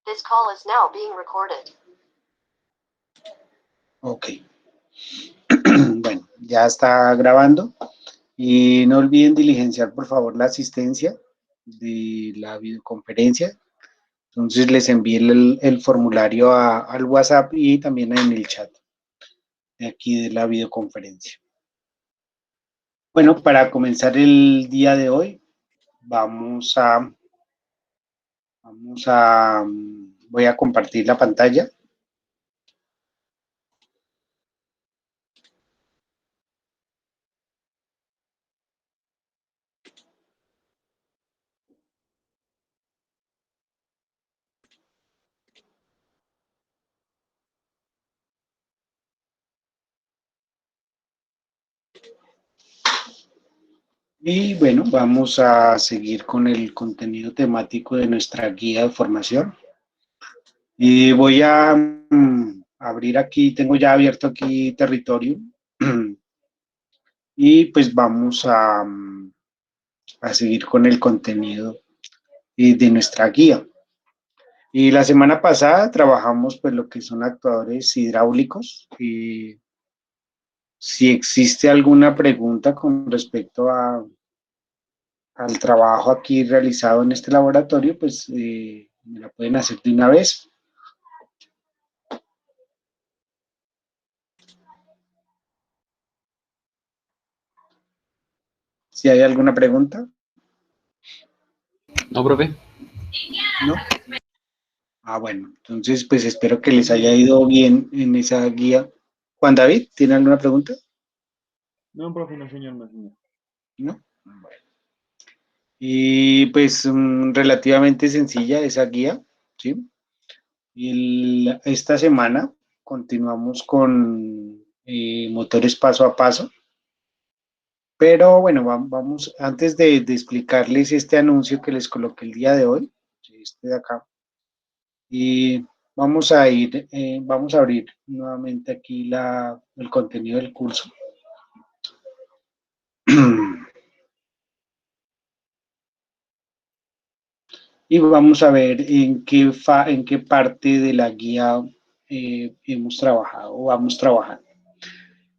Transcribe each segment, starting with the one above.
This call is now being recorded. Ok. Bueno, ya está grabando. Y no olviden diligenciar, por favor, la asistencia de la videoconferencia. Entonces les envié el formulario al WhatsApp y también en el chat de aquí de la videoconferencia. Bueno, para comenzar el día de hoy, voy a compartir la pantalla. Y bueno, vamos a seguir con el contenido temático de nuestra guía de formación. Y voy a abrir aquí, tengo ya abierto aquí territorio. Y pues vamos a seguir con el contenido de nuestra guía. Y la semana pasada trabajamos pues lo que son actuadores hidráulicos. Y si existe alguna pregunta con respecto al trabajo aquí realizado en este laboratorio, pues me la pueden hacer de una vez. Si hay alguna pregunta. No, profe. ¿No? Bueno, entonces pues espero que les haya ido bien en esa guía. Juan David, ¿tiene alguna pregunta? No, profe, no, señor, no, señor. ¿No? Bueno. Y pues relativamente sencilla esa guía, ¿sí? Y esta semana continuamos con motores paso a paso. Pero bueno, vamos, antes de explicarles este anuncio que les coloqué el día de hoy, este de acá, y vamos a abrir nuevamente aquí el contenido del curso. Y vamos a ver en qué parte de la guía hemos trabajado o vamos trabajando.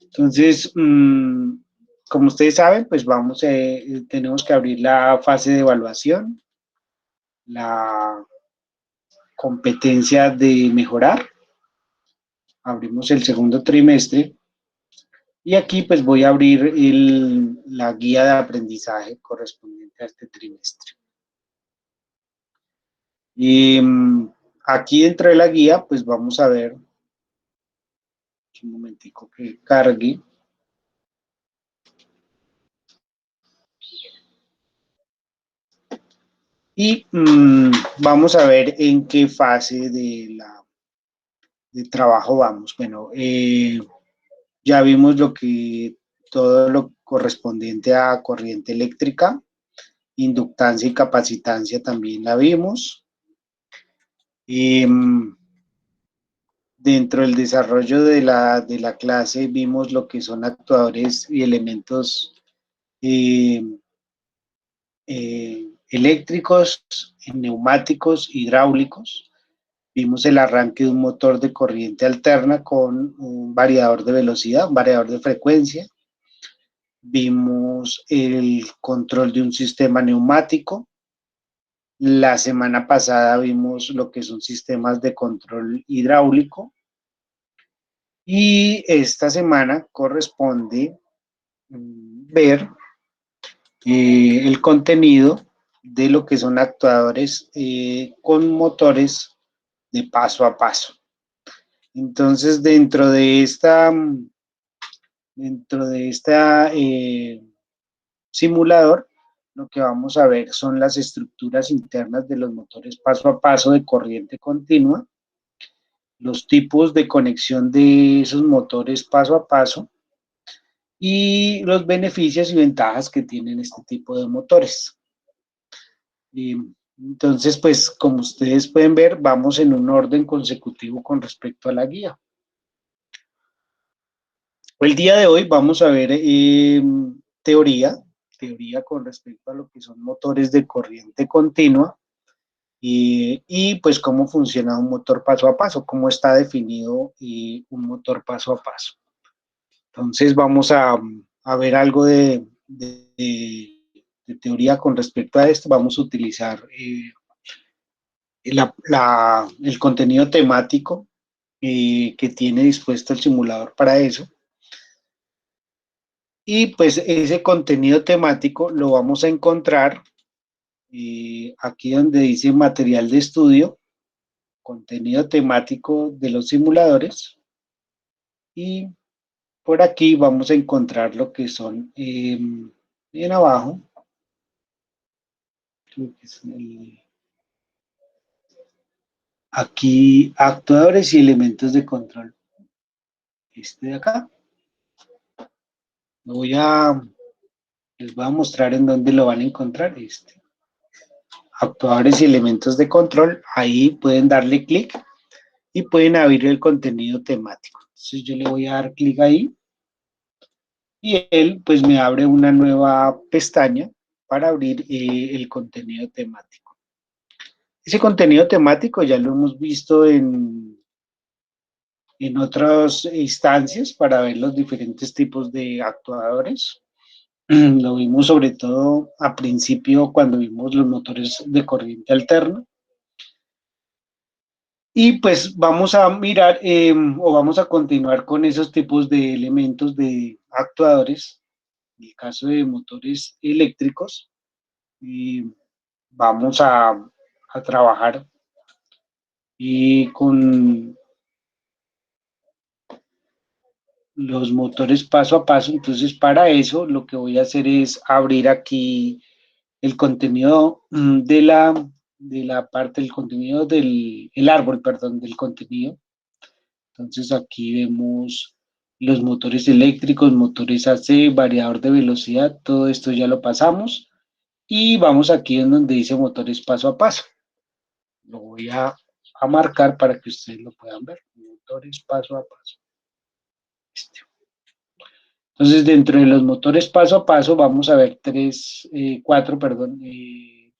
Entonces, como ustedes saben, pues tenemos que abrir la fase de evaluación, la competencia de mejorar. Abrimos el segundo trimestre y aquí pues voy a abrir la guía de aprendizaje correspondiente a este trimestre. Y aquí dentro de la guía pues vamos a ver, un momentico que cargue. Y vamos a ver en qué fase de trabajo vamos. Bueno, ya vimos todo lo correspondiente a corriente eléctrica, inductancia y capacitancia también la vimos. Dentro del desarrollo de la clase vimos lo que son actuadores y elementos eléctricos, neumáticos, hidráulicos. Vimos el arranque de un motor de corriente alterna con un variador de velocidad, un variador de frecuencia. Vimos el control de un sistema neumático. La semana pasada vimos lo que son sistemas de control hidráulico. Y esta semana corresponde ver el contenido de lo que son actuadores con motores de paso a paso. Entonces, dentro de esta simulador, lo que vamos a ver son las estructuras internas de los motores paso a paso de corriente continua, los tipos de conexión de esos motores paso a paso y los beneficios y ventajas que tienen este tipo de motores. Entonces, pues, como ustedes pueden ver, vamos en un orden consecutivo con respecto a la guía. El día de hoy vamos a ver teoría con respecto a lo que son motores de corriente continua. y pues cómo funciona un motor paso a paso, cómo está definido un motor paso a paso. Entonces vamos a ver algo de teoría con respecto a esto. Vamos a utilizar el contenido temático que tiene dispuesto el simulador para eso. Y pues ese contenido temático lo vamos a encontrar aquí donde dice material de estudio, contenido temático de los simuladores. Y por aquí vamos a encontrar lo que son, bien abajo, creo que es aquí, actuadores y elementos de control. Este de acá. Les voy a mostrar en dónde lo van a encontrar. Actuadores y elementos de control. Ahí pueden darle clic y pueden abrir el contenido temático. Entonces yo le voy a dar clic ahí y él pues me abre una nueva pestaña para abrir el contenido temático. Ese contenido temático ya lo hemos visto en otras instancias para ver los diferentes tipos de actuadores. Lo vimos sobre todo a principio cuando vimos los motores de corriente alterna. Y pues vamos a mirar o vamos a continuar con esos tipos de elementos de actuadores. En el caso de motores eléctricos, vamos a trabajar con los motores paso a paso. Entonces, para eso lo que voy a hacer es abrir aquí el contenido de la parte del contenido el árbol, perdón, del contenido. Entonces, aquí vemos los motores eléctricos, motores AC, variador de velocidad, todo esto ya lo pasamos. Y vamos aquí en donde dice motores paso a paso. Lo voy a marcar para que ustedes lo puedan ver. Motores paso a paso. Entonces, dentro de los motores paso a paso, vamos a ver cuatro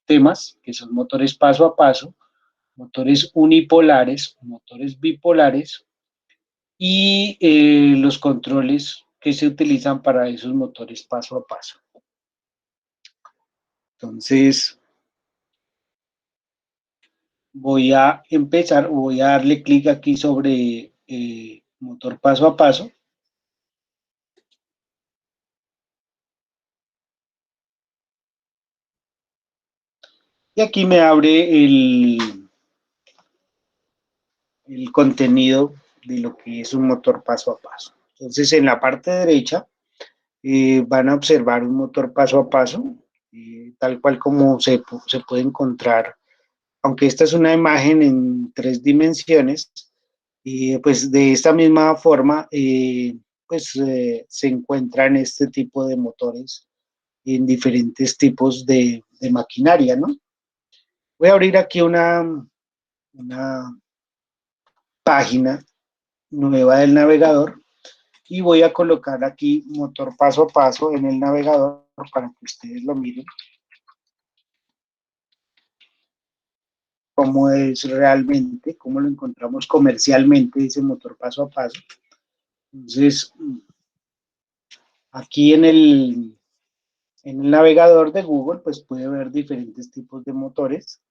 temas, que son motores paso a paso, motores unipolares, motores bipolares y los controles que se utilizan para esos motores paso a paso. Entonces, voy a darle clic aquí sobre motor paso a paso. Y aquí me abre el contenido de lo que es un motor paso a paso. Entonces, en la parte derecha van a observar un motor paso a paso, tal cual como se puede encontrar, aunque esta es una imagen en 3 dimensiones, pues de esta misma forma, se encuentran este tipo de motores en diferentes tipos de maquinaria, ¿no? Voy a abrir aquí una página nueva del navegador y voy a colocar aquí motor paso a paso en el navegador para que ustedes lo miren cómo es realmente, cómo lo encontramos comercialmente ese motor paso a paso. Entonces, aquí en el navegador de Google, pues puede ver diferentes tipos de motores,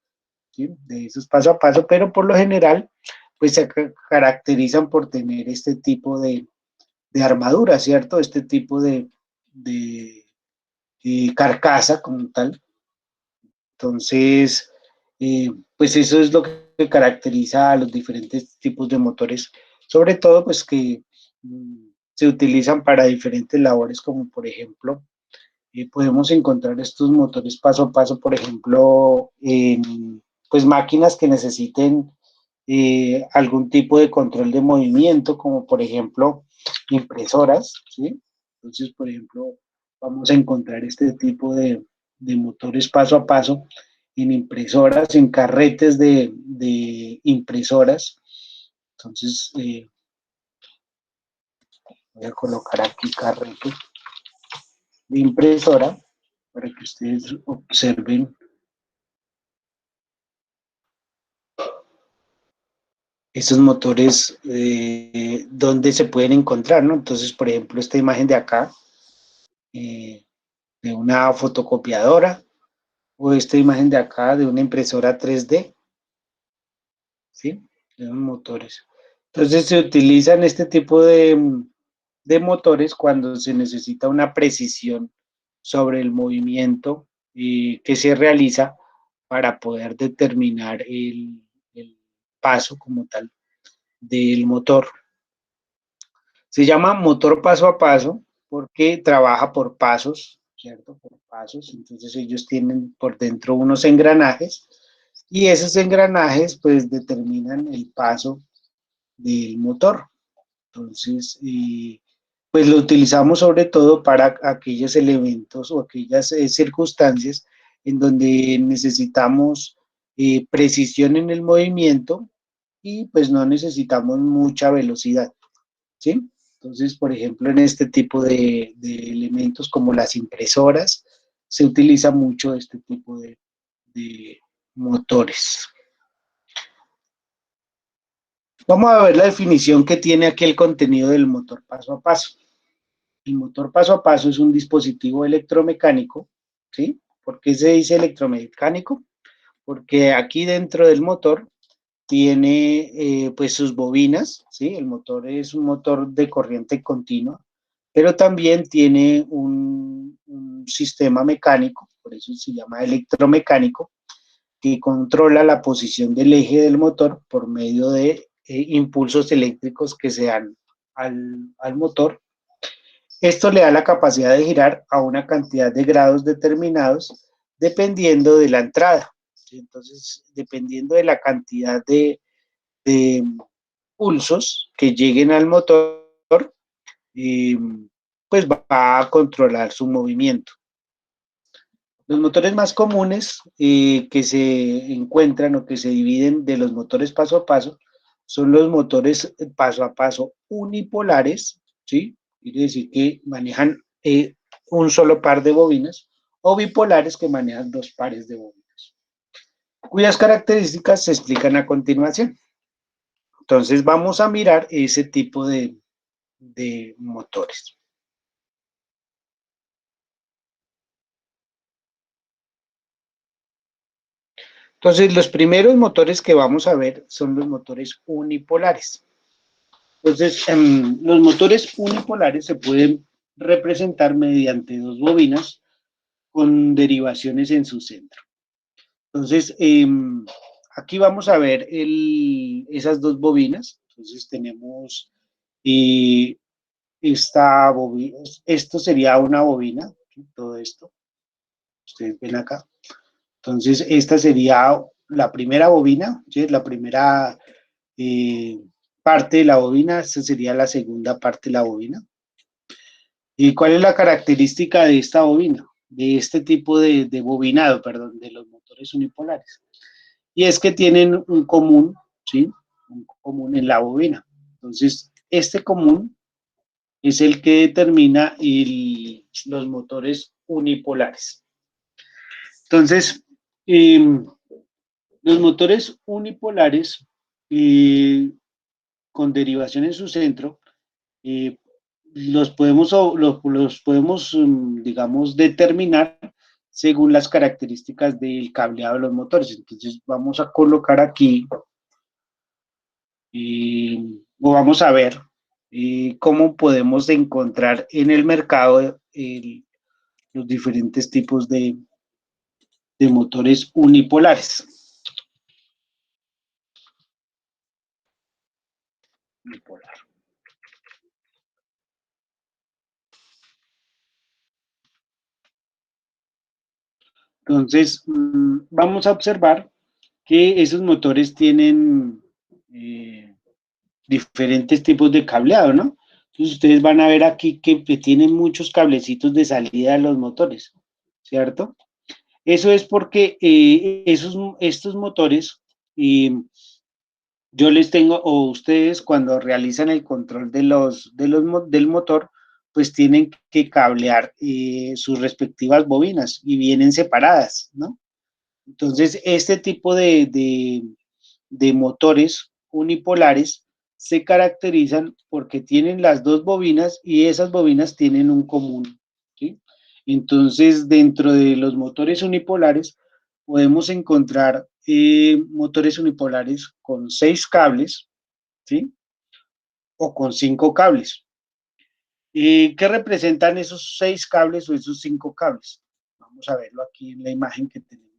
¿sí? De esos paso a paso, pero por lo general, pues se caracterizan por tener este tipo de armadura, ¿cierto? Este tipo de carcasa como tal. Entonces, pues eso es lo que caracteriza a los diferentes tipos de motores, sobre todo pues que se utilizan para diferentes labores, como por ejemplo, podemos encontrar estos motores paso a paso, por ejemplo, en pues máquinas que necesiten algún tipo de control de movimiento, como por ejemplo impresoras, ¿sí? Entonces, por ejemplo, vamos a encontrar este tipo de motores paso a paso en impresoras, en carretes de impresoras. Entonces, voy a colocar aquí carrete de impresora para que ustedes observen esos motores, dónde se pueden encontrar, ¿no? Entonces, por ejemplo, esta imagen de acá, de una fotocopiadora, o esta imagen de acá de una impresora 3D, ¿sí? De unos motores. Entonces se utilizan este tipo de motores cuando se necesita una precisión sobre el movimiento que se realiza para poder determinar el paso como tal del motor. Se llama motor paso a paso porque trabaja por pasos, ¿cierto? Por pasos. Entonces ellos tienen por dentro unos engranajes y esos engranajes pues determinan el paso del motor. Entonces, pues lo utilizamos sobre todo para aquellos elementos o aquellas circunstancias en donde necesitamos precisión en el movimiento y pues no necesitamos mucha velocidad, ¿sí? Entonces, por ejemplo, en este tipo de elementos como las impresoras, se utiliza mucho este tipo de motores. Vamos a ver la definición que tiene aquí el contenido del motor paso a paso. El motor paso a paso es un dispositivo electromecánico, ¿sí? ¿Por qué se dice electromecánico? Porque aquí dentro del motor tiene pues sus bobinas, ¿sí? El motor es un motor de corriente continua, pero también tiene un sistema mecánico, por eso se llama electromecánico, que controla la posición del eje del motor por medio de impulsos eléctricos que se dan al motor. Esto le da la capacidad de girar a una cantidad de grados determinados dependiendo de la entrada. Entonces, dependiendo de la cantidad de pulsos que lleguen al motor, eh, pues va a controlar su movimiento. Los motores más comunes que se encuentran o que se dividen de los motores paso a paso son los motores paso a paso unipolares, ¿sí? Quiere decir que manejan un solo par de bobinas, o bipolares que manejan dos pares de bobinas, cuyas características se explican a continuación. Entonces vamos a mirar ese tipo de motores. Entonces, los primeros motores que vamos a ver son los motores unipolares. Entonces, los motores unipolares se pueden representar mediante dos bobinas con derivaciones en su centro. Entonces, aquí vamos a ver esas dos bobinas. Entonces, tenemos esta bobina, esto sería una bobina, todo esto, ustedes ven acá. Entonces, esta sería la primera bobina, ¿sí? La primera parte de la bobina, esta sería la segunda parte de la bobina. ¿Y cuál es la característica de esta bobina? De este tipo de bobinado, perdón, de los motores unipolares. Y es que tienen un común, ¿sí? Un común en la bobina. Entonces, este común es el que determina los motores unipolares. Entonces, los motores unipolares con derivación en su centro, los podemos, digamos, determinar según las características del cableado de los motores. Entonces vamos a colocar aquí, o vamos a ver cómo podemos encontrar en el mercado los diferentes tipos de motores unipolares. Unipolar. Entonces, vamos a observar que esos motores tienen diferentes tipos de cableado, ¿no? Entonces, ustedes van a ver aquí que tienen muchos cablecitos de salida de los motores, ¿cierto? Eso es porque estos motores, yo les tengo, o ustedes cuando realizan el control del motor, pues tienen que cablear sus respectivas bobinas y vienen separadas, ¿no? Entonces, este tipo de motores unipolares se caracterizan porque tienen las dos bobinas y esas bobinas tienen un común, ¿sí? Entonces, dentro de los motores unipolares podemos encontrar motores unipolares con 6 cables, ¿sí? O con 5 cables. ¿Qué representan esos 6 cables o esos 5 cables? Vamos a verlo aquí en la imagen que tenemos.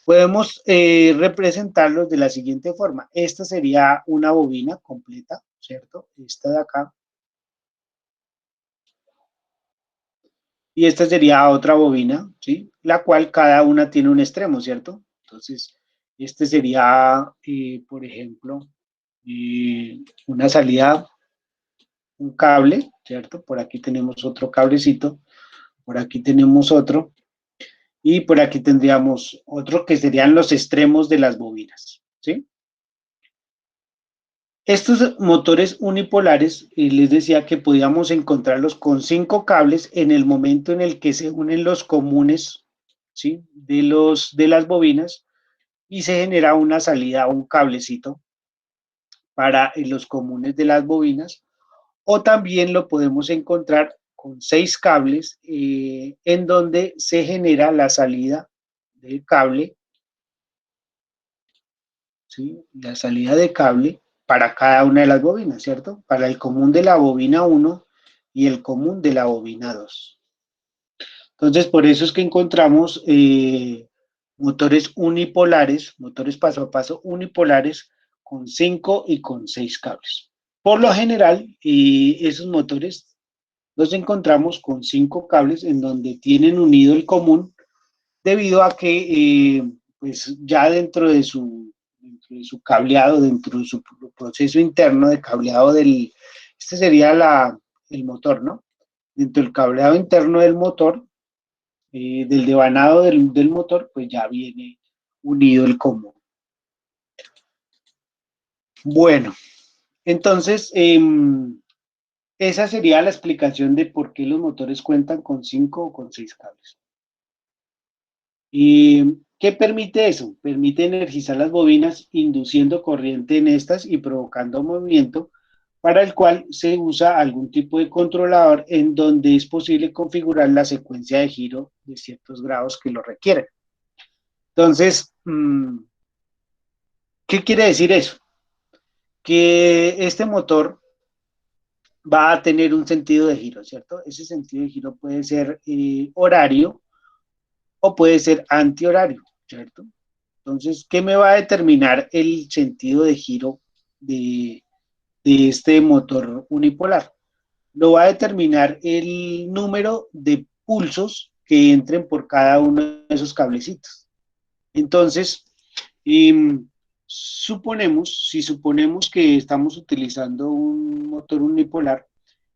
Podemos representarlos de la siguiente forma. Esta sería una bobina completa, ¿cierto? Esta de acá. Y esta sería otra bobina, ¿sí? La cual cada una tiene un extremo, ¿cierto? Entonces, este sería, por ejemplo, una salida, un cable, ¿cierto? Por aquí tenemos otro cablecito, por aquí tenemos otro, y por aquí tendríamos otro que serían los extremos de las bobinas, ¿sí? Estos motores unipolares, les decía que podíamos encontrarlos con 5 cables en el momento en el que se unen los comunes, ¿sí? de las bobinas y se genera una salida, un cablecito para los comunes de las bobinas, o también lo podemos encontrar con 6 cables en donde se genera la salida del cable, ¿sí? La salida de cable para cada una de las bobinas, ¿cierto? Para el común de la bobina 1 y el común de la bobina 2. Entonces, por eso es que encontramos motores unipolares, motores paso a paso unipolares con 5 y con 6 cables. Por lo general, esos motores los encontramos con 5 cables en donde tienen unido el común debido a que pues ya dentro de su cableado, dentro de su proceso interno de cableado este sería el motor, ¿no? Dentro del cableado interno del motor, del devanado del motor, pues ya viene unido el común. Bueno, entonces, esa sería la explicación de por qué los motores cuentan con 5 o con 6 cables. ¿Y qué permite eso? Permite energizar las bobinas induciendo corriente en estas y provocando movimiento, para el cual se usa algún tipo de controlador en donde es posible configurar la secuencia de giro de ciertos grados que lo requieren. Entonces, ¿qué quiere decir eso? Que este motor va a tener un sentido de giro, ¿cierto? Ese sentido de giro puede ser horario o puede ser antihorario, ¿cierto? Entonces, ¿qué me va a determinar el sentido de giro de este motor unipolar? Lo va a determinar el número de pulsos que entren por cada uno de esos cablecitos. Entonces, si suponemos que estamos utilizando un motor unipolar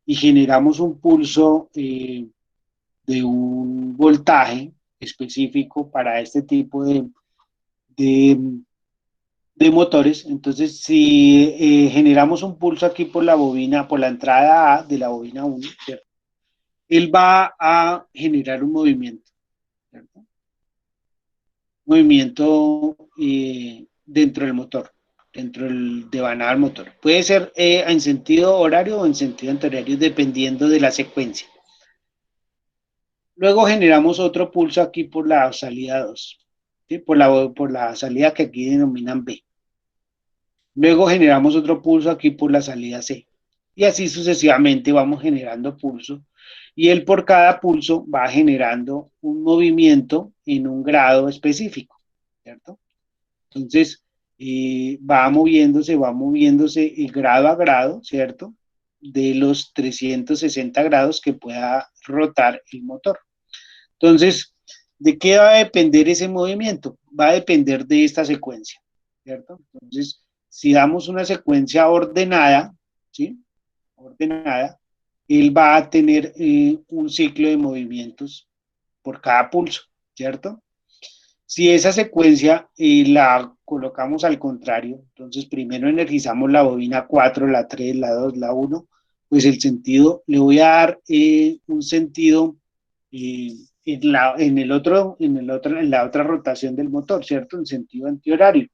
y generamos un pulso de un voltaje específico para este tipo de motores, entonces si generamos un pulso aquí por la bobina, por la entrada A de la bobina 1, ¿cierto? Él va a generar un movimiento, ¿cierto? Movimiento dentro del motor, dentro del devanado del motor. Puede ser en sentido horario o en sentido antihorario, dependiendo de la secuencia. Luego generamos otro pulso aquí por la salida 2, ¿sí? por la salida que aquí denominan B. Luego generamos otro pulso aquí por la salida C. Y así sucesivamente vamos generando pulso. Y él por cada pulso va generando un movimiento en un grado específico, ¿cierto? Entonces, va moviéndose grado a grado, ¿cierto? De los 360 grados que pueda rotar el motor. Entonces, ¿de qué va a depender ese movimiento? Va a depender de esta secuencia, ¿cierto? Entonces, si damos una secuencia ordenada, ¿sí? Ordenada, él va a tener un ciclo de movimientos por cada pulso, ¿cierto? Si esa secuencia la colocamos al contrario, entonces primero energizamos la bobina 4, la 3, la 2, la 1, pues el sentido, le voy a dar un sentido en la otra rotación del motor, ¿cierto? En sentido antihorario.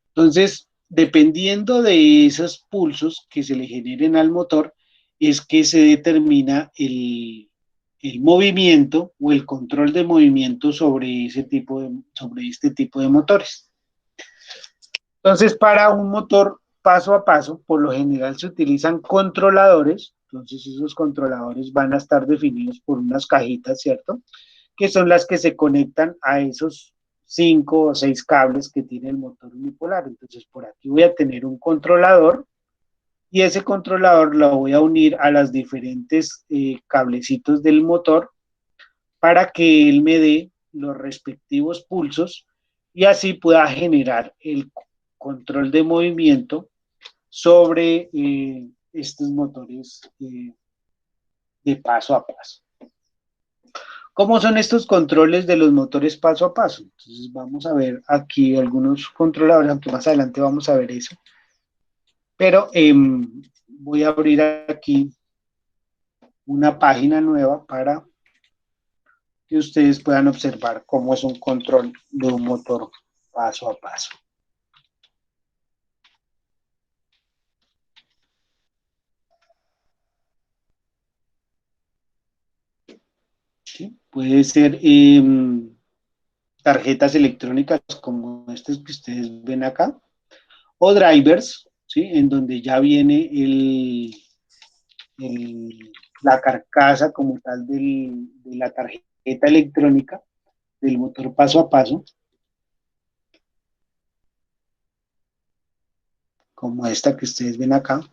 Entonces, dependiendo de esos pulsos que se le generen al motor, es que se determina el movimiento o el control de movimiento sobre sobre este tipo de motores. Entonces, para un motor paso a paso, por lo general se utilizan controladores. Entonces, esos controladores van a estar definidos por unas cajitas, ¿cierto? Que son las que se conectan a esos 5 o 6 cables que tiene el motor unipolar. Entonces, por aquí voy a tener un controlador y ese controlador lo voy a unir a las diferentes cablecitos del motor para que él me dé los respectivos pulsos y así pueda generar el control de movimiento sobre estos motores de paso a paso. ¿Cómo son estos controles de los motores paso a paso? Entonces vamos a ver aquí algunos controladores, aunque más adelante vamos a ver eso. Pero voy a abrir aquí una página nueva para que ustedes puedan observar cómo es un control de un motor paso a paso. ¿Sí? Puede ser tarjetas electrónicas como estas que ustedes ven acá, o drivers, ¿sí? En donde ya viene la carcasa como tal de la tarjeta electrónica del motor paso a paso, como esta que ustedes ven acá,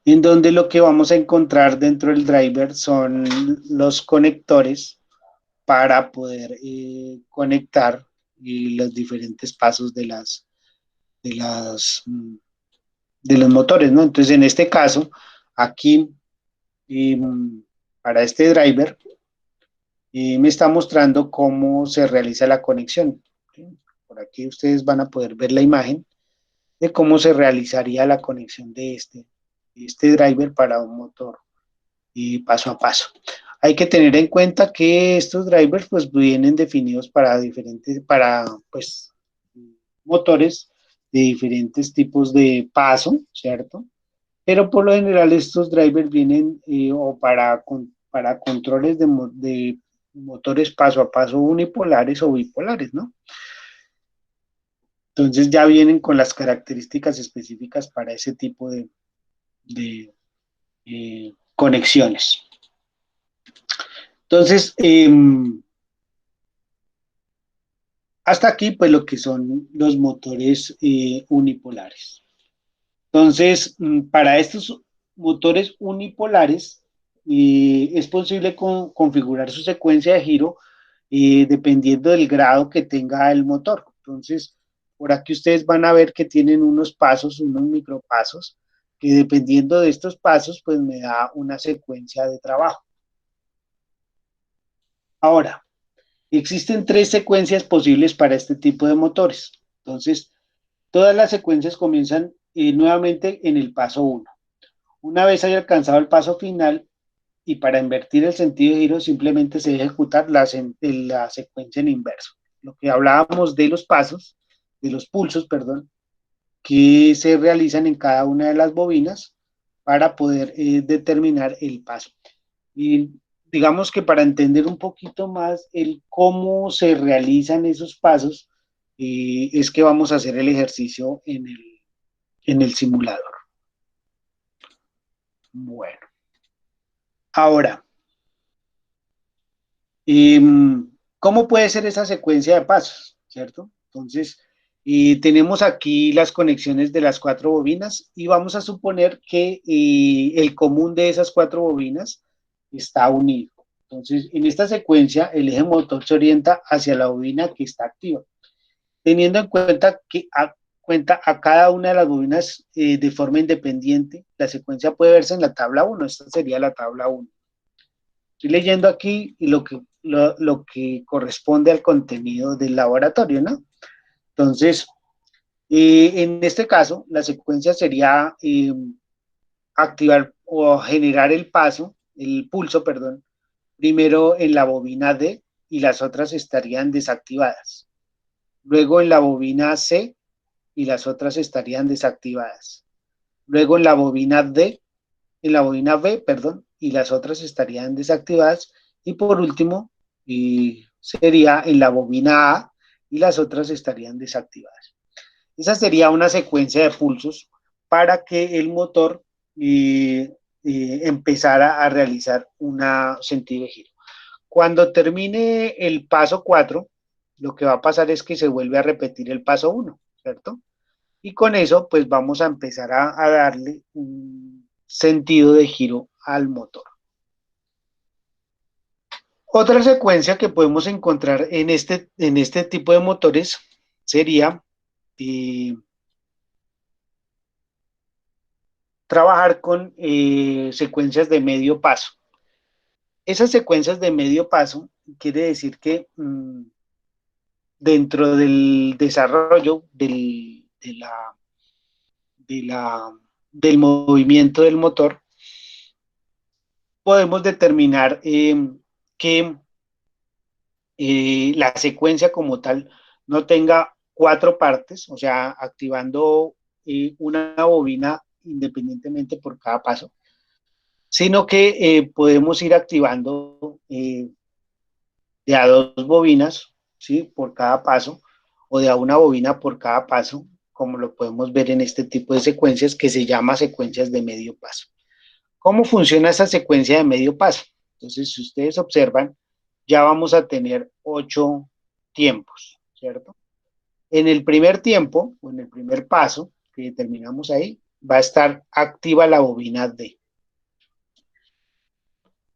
en donde lo que vamos a encontrar dentro del driver son los conectores para poder conectar los diferentes pasos de los motores, ¿no? Entonces, en este caso, aquí, para este driver, me está mostrando cómo se realiza la conexión. ¿Sí? Por aquí ustedes van a poder ver la imagen de cómo se realizaría la conexión de este driver para un motor paso a paso. Hay que tener en cuenta que estos drivers pues vienen definidos para pues motores de diferentes tipos de paso, ¿cierto? Pero por lo general estos drivers vienen o para controles de motores paso a paso unipolares o bipolares, ¿no? Entonces ya vienen con las características específicas para ese tipo de conexiones. Entonces, hasta aquí, pues lo que son los motores unipolares. Entonces, para estos motores unipolares, es posible configurar su secuencia de giro dependiendo del grado que tenga el motor. Entonces, por aquí ustedes van a ver que tienen unos pasos, unos micropasos, que dependiendo de estos pasos, pues me da una secuencia de trabajo. Ahora, existen 3 secuencias posibles para este tipo de motores. Entonces, todas las secuencias comienzan nuevamente en el paso 1. Una vez haya alcanzado el paso final, y para invertir el sentido de giro simplemente se debe ejecutar la secuencia en inverso. Lo que hablábamos de los pasos, de los pulsos, perdón, que se realizan en cada una de las bobinas para poder determinar el paso. Y digamos que para entender un poquito más el cómo se realizan esos pasos, es que vamos a hacer el ejercicio en el simulador. Bueno, ahora, ¿cómo puede ser esa secuencia de pasos? ¿Cierto? Entonces, tenemos aquí las conexiones de las 4 bobinas y vamos a suponer que el común de esas 4 bobinas está unido. Entonces, en esta secuencia, el eje motor se orienta hacia la bobina que está activa, teniendo en cuenta que a cada una de las bobinas de forma independiente. La secuencia puede verse en la tabla 1, esta sería la tabla 1. Estoy leyendo aquí lo que corresponde al contenido del laboratorio, ¿no? Entonces, en este caso, la secuencia sería activar o generar el pulso, perdón, primero en la bobina D y las otras estarían desactivadas. Luego en la bobina C y las otras estarían desactivadas. Luego en la bobina B, perdón, y las otras estarían desactivadas. Y por último, sería en la bobina A y las otras estarían desactivadas. Esa sería una secuencia de pulsos para que el motor empezara a realizar un sentido de giro. Cuando termine el paso 4, lo que va a pasar es que se vuelve a repetir el paso 1, ¿cierto? Y con eso, pues vamos a empezar a darle un sentido de giro al motor. Otra secuencia que podemos encontrar en este tipo de motores sería trabajar con secuencias de medio paso. Esas secuencias de medio paso quiere decir que dentro del desarrollo del movimiento del motor, podemos determinar que la secuencia como tal no tenga 4 partes, o sea, activando una bobina independientemente por cada paso, sino que podemos ir activando de a 2 bobinas, ¿sí? Por cada paso, o de a una bobina por cada paso, como lo podemos ver en este tipo de secuencias que se llama secuencias de medio paso. ¿Cómo funciona esa secuencia de medio paso? Entonces, si ustedes observan, ya vamos a tener 8 tiempos, ¿cierto? En el primer tiempo, o en el primer paso que determinamos ahí, va a estar activa la bobina D.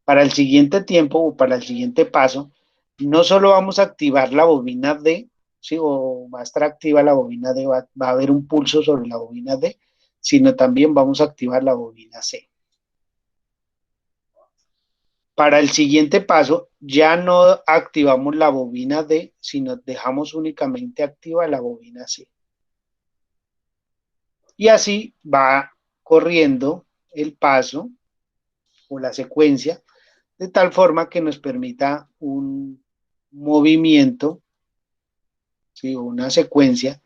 Para el siguiente tiempo o para el siguiente paso, no solo vamos a activar la bobina D, ¿sí? O va a estar activa la bobina D, va a haber un pulso sobre la bobina D, sino también vamos a activar la bobina C. Para el siguiente paso, ya no activamos la bobina D, sino dejamos únicamente activa la bobina C. Y así va corriendo el paso o la secuencia, de tal forma que nos permita un movimiento, ¿sí? O una secuencia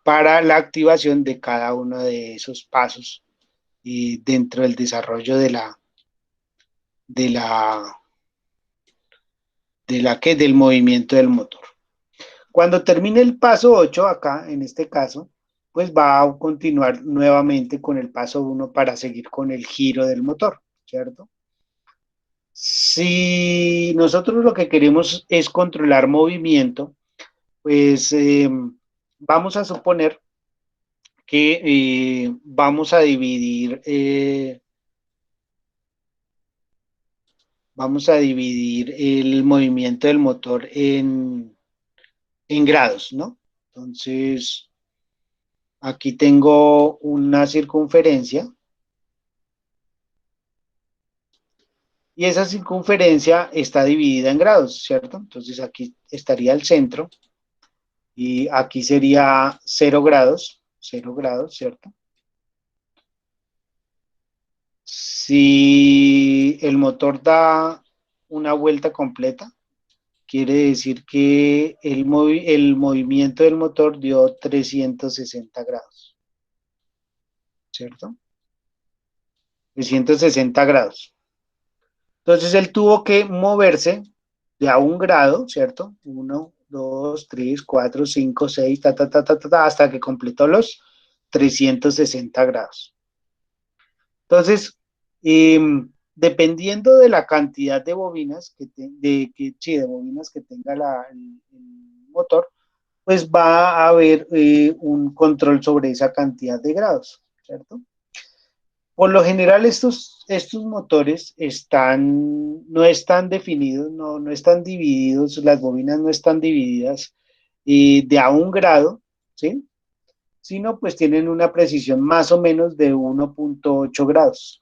para la activación de cada uno de esos pasos dentro del desarrollo del movimiento del motor. Cuando termine el paso 8 acá, en este caso, pues va a continuar nuevamente con el paso 1 para seguir con el giro del motor, ¿cierto? Si nosotros lo que queremos es controlar movimiento, pues vamos a suponer que vamos a dividir el movimiento del motor en grados, ¿no? Entonces, aquí tengo una circunferencia y esa circunferencia está dividida en grados, ¿cierto? Entonces aquí estaría el centro y aquí sería 0 grados, ¿cierto? Si el motor da una vuelta completa, quiere decir que el movimiento del motor dio 360 grados, ¿cierto? 360 grados. Entonces él tuvo que moverse de a 1 grado, ¿cierto? 1, 2, 3, 4, 5, 6, hasta que completó los 360 grados. Entonces, dependiendo de la cantidad de bobinas de bobinas que tenga el motor, pues va a haber un control sobre esa cantidad de grados, ¿cierto? Por lo general estos motores no están definidos, no están divididos, las bobinas no están divididas de a 1 grado, ¿sí? Sino pues tienen una precisión más o menos de 1.8 grados.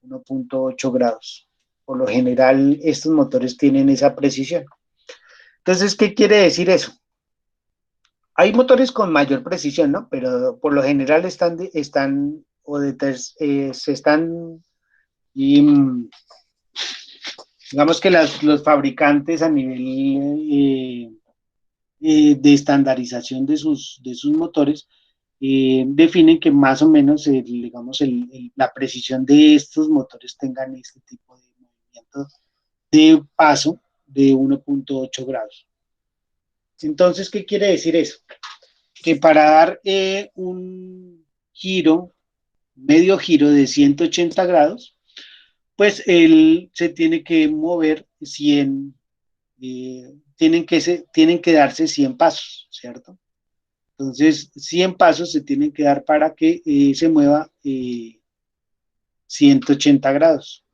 1.8 grados. Por lo general estos motores tienen esa precisión. Entonces, ¿qué quiere decir eso? Hay motores con mayor precisión, ¿no? Pero por lo general digamos que los fabricantes a nivel de estandarización de sus motores, definen que más o menos, digamos, la precisión de estos motores tengan este tipo de movimiento de paso de 1.8 grados. Entonces, ¿qué quiere decir eso? Que para dar un giro, medio giro de 180 grados, pues él se tiene que mover 100, tienen que darse 100 pasos, ¿cierto? Entonces, 100 pasos se tienen que dar para que se mueva 180 grados.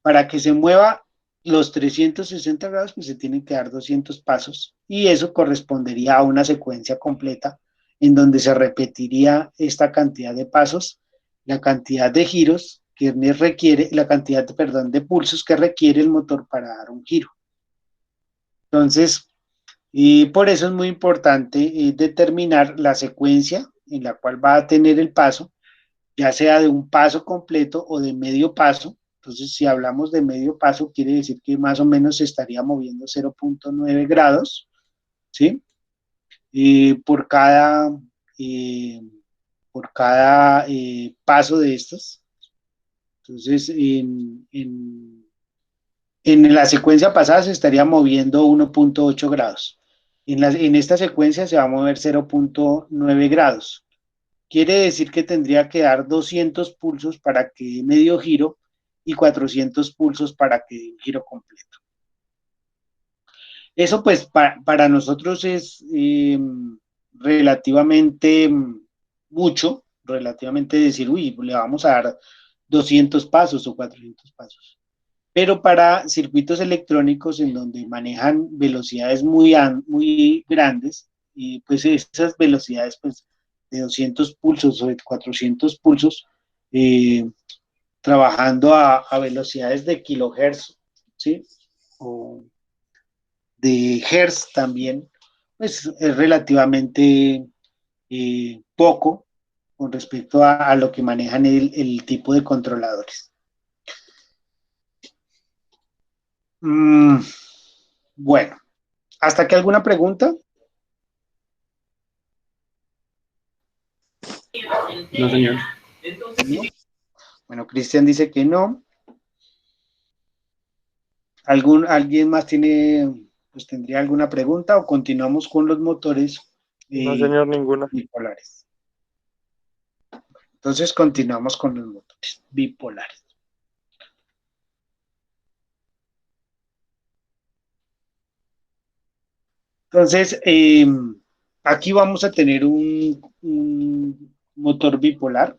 Para que se mueva los 360 grados, pues se tienen que dar 200 pasos y eso correspondería a una secuencia completa en donde se repetiría esta cantidad de pasos, la cantidad de giros que requiere, la cantidad, perdón, de pulsos que requiere el motor para dar un giro. Entonces, y por eso es muy importante determinar la secuencia en la cual va a tener el paso, ya sea de un paso completo o de medio paso. Entonces, si hablamos de medio paso, quiere decir que más o menos se estaría moviendo 0.9 grados, ¿sí? Por cada, eh, paso de estos. Entonces, en la secuencia pasada se estaría moviendo 1.8 grados. En esta secuencia se va a mover 0.9 grados. Quiere decir que tendría que dar 200 pulsos para que dé medio giro y 400 pulsos para que dé un giro completo. Eso pues para nosotros es relativamente mucho, relativamente decir, uy, le vamos a dar 200 pasos o 400 pasos. Pero para circuitos electrónicos en donde manejan velocidades muy grandes, y pues esas velocidades pues de 200 pulsos o de 400 pulsos, trabajando a velocidades de kilohertz, ¿sí? O de hertz también, pues es relativamente poco con respecto a lo que manejan el tipo de controladores. Bueno, ¿hasta aquí alguna pregunta? No, señor. ¿No? Bueno, Cristian dice que no. ¿Alguien más pues tendría alguna pregunta o continuamos con los motores No, señor, ninguna. bipolares? Entonces continuamos con los motores bipolares. Entonces, aquí vamos a tener un motor bipolar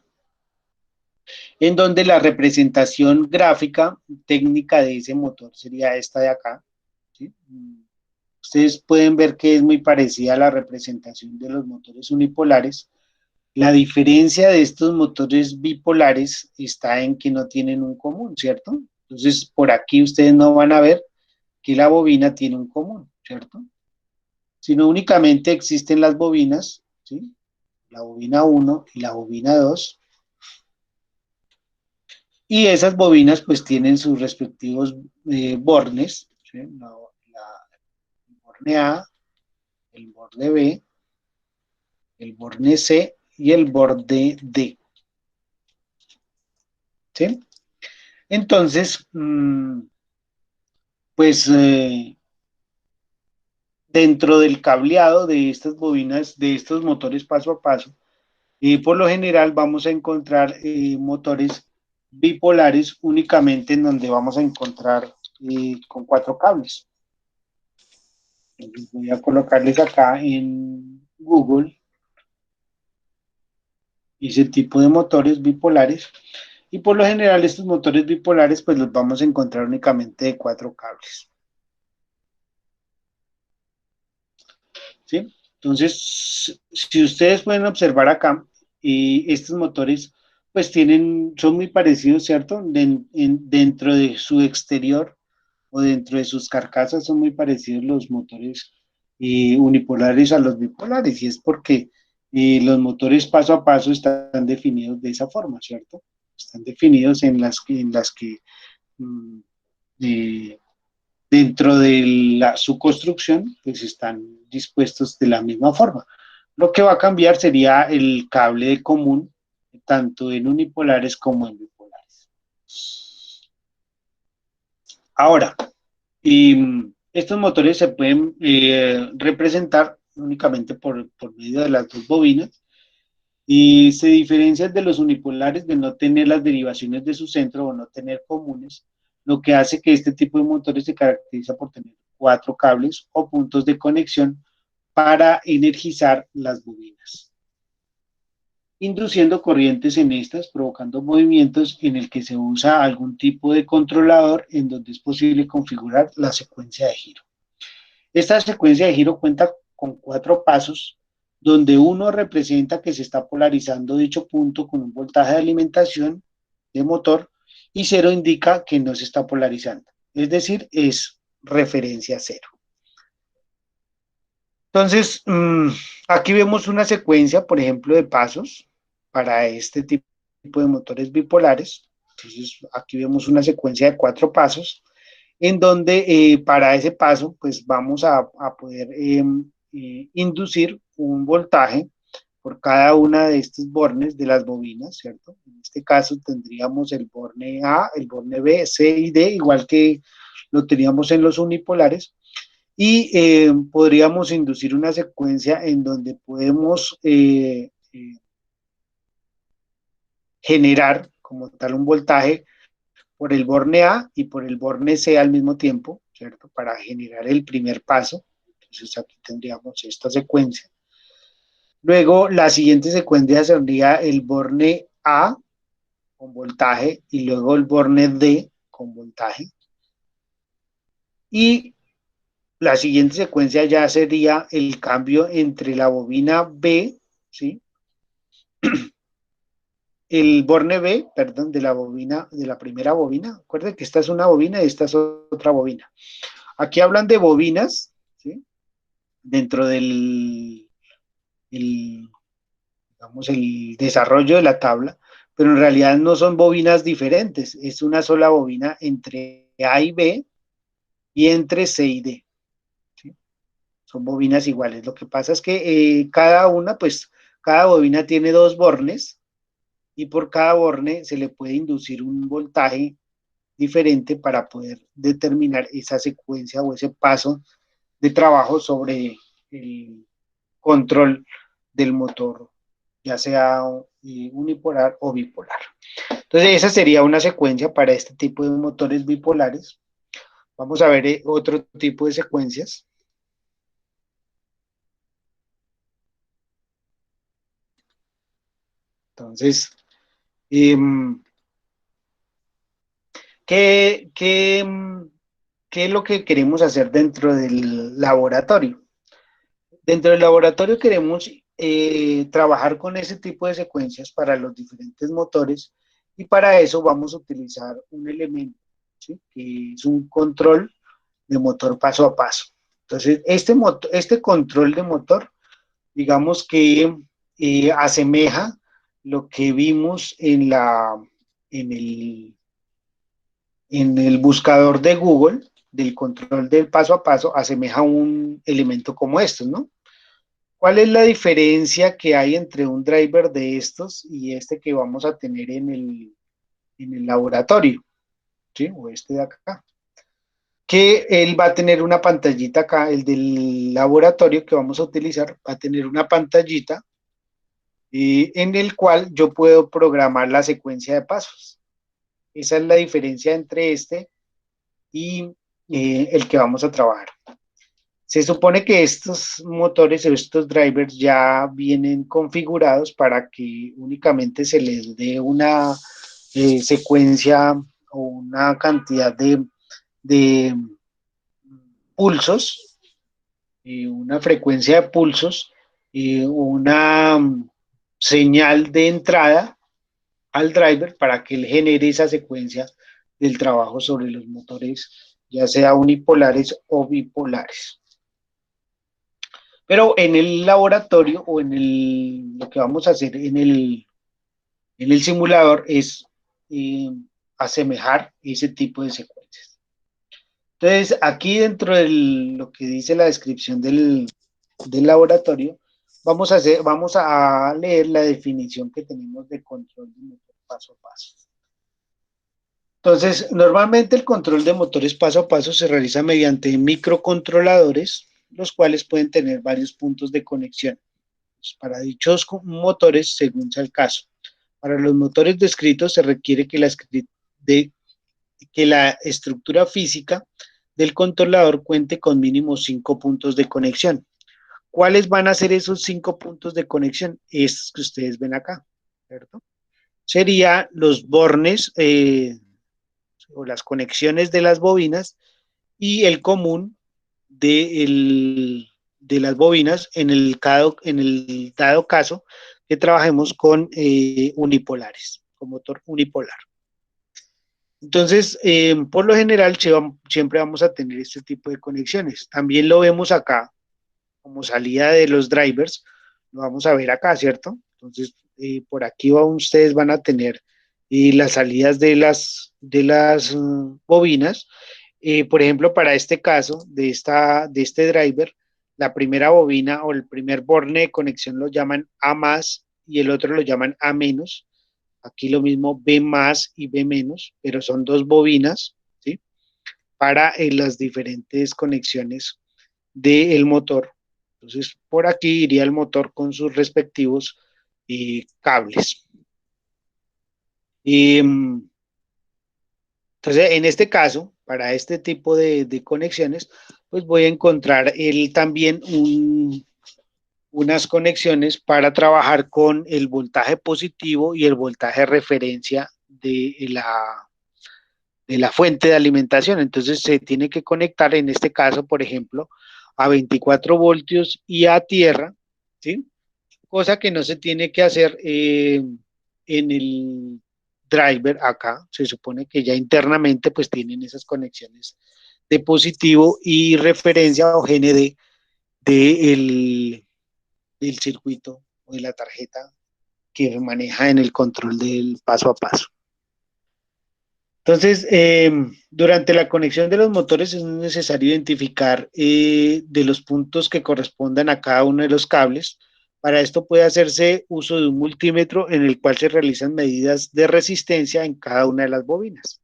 en donde la representación gráfica técnica de ese motor sería esta de acá, ¿sí? Ustedes pueden ver que es muy parecida a la representación de los motores unipolares. La diferencia de estos motores bipolares está en que no tienen un común, ¿cierto? Entonces, por aquí ustedes no van a ver que la bobina tiene un común, ¿cierto? Sino únicamente existen las bobinas, ¿sí? La bobina 1 y la bobina 2. Y esas bobinas pues tienen sus respectivos bornes, ¿sí? El borne A, el borne B, el borne C y el borne D. ¿Sí? Entonces, pues dentro del cableado de estas bobinas, de estos motores paso a paso, por lo general vamos a encontrar motores bipolares únicamente en donde vamos a encontrar con 4 cables. Entonces voy a colocarles acá en Google ese tipo de motores bipolares y por lo general estos motores bipolares pues los vamos a encontrar únicamente de 4 cables. ¿Sí? Entonces, si ustedes pueden observar acá, estos motores pues son muy parecidos, ¿cierto? Dentro de su exterior o dentro de sus carcasas son muy parecidos los motores unipolares a los bipolares y es porque los motores paso a paso están definidos de esa forma, ¿cierto? Están definidos en las que dentro de su construcción, pues están dispuestos de la misma forma. Lo que va a cambiar sería el cable de común, tanto en unipolares como en bipolares. Ahora, estos motores se pueden representar únicamente por medio de las dos bobinas y se diferencian de los unipolares de no tener las derivaciones de su centro o no tener comunes, lo que hace que este tipo de motores se caracteriza por tener 4 cables o puntos de conexión para energizar las bobinas, induciendo corrientes en estas, provocando movimientos en el que se usa algún tipo de controlador en donde es posible configurar la secuencia de giro. Esta secuencia de giro cuenta con 4 pasos, donde uno representa que se está polarizando dicho punto con un voltaje de alimentación de motor y 0 indica que no se está polarizando, es decir, es referencia 0. Entonces, aquí vemos una secuencia, por ejemplo, de pasos para este tipo de motores bipolares. Entonces, aquí vemos una secuencia de 4 pasos, en donde para ese paso, pues vamos a poder inducir un voltaje por cada una de estos bornes de las bobinas, ¿cierto? En este caso tendríamos el borne A, el borne B, C y D, igual que lo teníamos en los unipolares, y podríamos inducir una secuencia en donde podemos generar como tal un voltaje por el borne A y por el borne C al mismo tiempo, ¿cierto? Para generar el primer paso. Entonces aquí tendríamos esta secuencia. Luego la siguiente secuencia sería el borne A con voltaje y luego el borne D con voltaje. Y la siguiente secuencia ya sería el cambio entre la bobina B, ¿sí? El borne B, perdón, de la bobina, de la primera bobina. Recuerden que esta es una bobina y esta es otra bobina. Aquí hablan de bobinas, ¿sí? Dentro del digamos, el desarrollo de la tabla, pero en realidad no son bobinas diferentes, es una sola bobina entre A y B y entre C y D. ¿Sí? Son bobinas iguales. Lo que pasa es que cada bobina tiene 2 bornes y por cada borne se le puede inducir un voltaje diferente para poder determinar esa secuencia o ese paso de trabajo sobre el control del motor, ya sea unipolar o bipolar. Entonces esa sería una secuencia para este tipo de motores bipolares. Vamos a ver otro tipo de secuencias. Entonces, ¿qué es lo que queremos hacer dentro del laboratorio? Dentro del laboratorio queremos trabajar con ese tipo de secuencias para los diferentes motores y para eso vamos a utilizar un elemento, ¿sí? Que es un control de motor paso a paso. Entonces, este control de motor, digamos que asemeja lo que vimos en el buscador de Google, del control del paso a paso, asemeja un elemento como estos, ¿no? ¿Cuál es la diferencia que hay entre un driver de estos y este que vamos a tener en el laboratorio? ¿Sí? O este de acá. Que él va a tener una pantallita acá, el del laboratorio que vamos a utilizar, va a tener una pantallita en el cual yo puedo programar la secuencia de pasos. Esa es la diferencia entre este y el que vamos a trabajar. Se supone que estos motores o estos drivers ya vienen configurados para que únicamente se les dé una secuencia o una cantidad de pulsos, una frecuencia de pulsos, una señal de entrada al driver para que él genere esa secuencia del trabajo sobre los motores, ya sea unipolares o bipolares. Pero en el laboratorio o lo que vamos a hacer en el simulador es asemejar ese tipo de secuencias. Entonces, aquí dentro de lo que dice la descripción del laboratorio, vamos a leer la definición que tenemos de control de motor paso a paso. Entonces, normalmente el control de motores paso a paso se realiza mediante microcontroladores, los cuales pueden tener varios puntos de conexión para dichos motores según sea el caso. Para los motores descritos se requiere que la estructura física del controlador cuente con mínimo 5 puntos de conexión. ¿Cuáles van a ser esos 5 puntos de conexión? Es que ustedes ven acá, ¿cierto? Sería los bornes o las conexiones de las bobinas y el común de las bobinas en el dado caso que trabajemos con unipolares, con motor unipolar. Entonces, por lo general, siempre vamos a tener este tipo de conexiones. También lo vemos acá, como salida de los drivers, lo vamos a ver acá, ¿cierto? Entonces, por aquí ustedes van a tener las salidas de las bobinas. Por ejemplo, para este caso, de este driver, la primera bobina o el primer borne de conexión lo llaman A más y el otro lo llaman A menos. Aquí lo mismo B más y B menos, pero son dos bobinas, ¿sí? Para las diferentes conexiones del motor. Entonces, por aquí iría el motor con sus respectivos cables. Entonces, en este caso, para este tipo de conexiones, pues voy a encontrar también unas conexiones para trabajar con el voltaje positivo y el voltaje de referencia de la fuente de alimentación. Entonces se tiene que conectar en este caso, por ejemplo, a 24 voltios y a tierra, ¿sí? Cosa que no se tiene que hacer en el driver acá. Se supone que ya internamente pues tienen esas conexiones de positivo y referencia o GND del circuito o de la tarjeta que maneja en el control del paso a paso. Entonces, durante la conexión de los motores es necesario identificar de los puntos que correspondan a cada uno de los cables. Para esto puede hacerse uso de un multímetro en el cual se realizan medidas de resistencia en cada una de las bobinas,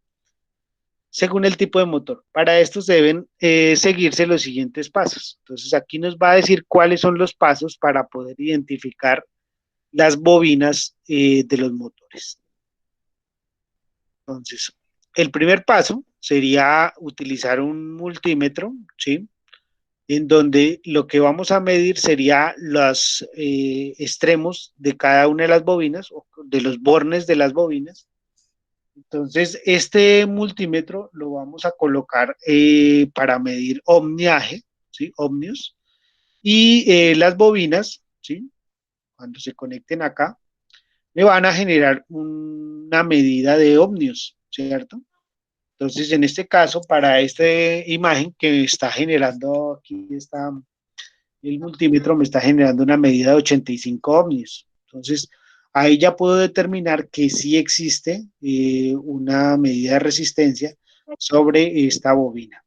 según el tipo de motor. Para esto se deben seguirse los siguientes pasos. Entonces, aquí nos va a decir cuáles son los pasos para poder identificar las bobinas de los motores. Entonces, el primer paso sería utilizar un multímetro, ¿sí? En donde lo que vamos a medir sería los extremos de cada una de las bobinas o de los bornes de las bobinas. Entonces, este multímetro lo vamos a colocar para medir ohmiaje, ¿sí? Ohmios, y las bobinas, ¿sí? Cuando se conecten acá, me van a generar una medida de ohmios, ¿cierto? Entonces, en este caso, para esta imagen que está generando, aquí está el multímetro, me está generando una medida de 85 ohmios. Entonces, ahí ya puedo determinar que sí existe una medida de resistencia sobre esta bobina.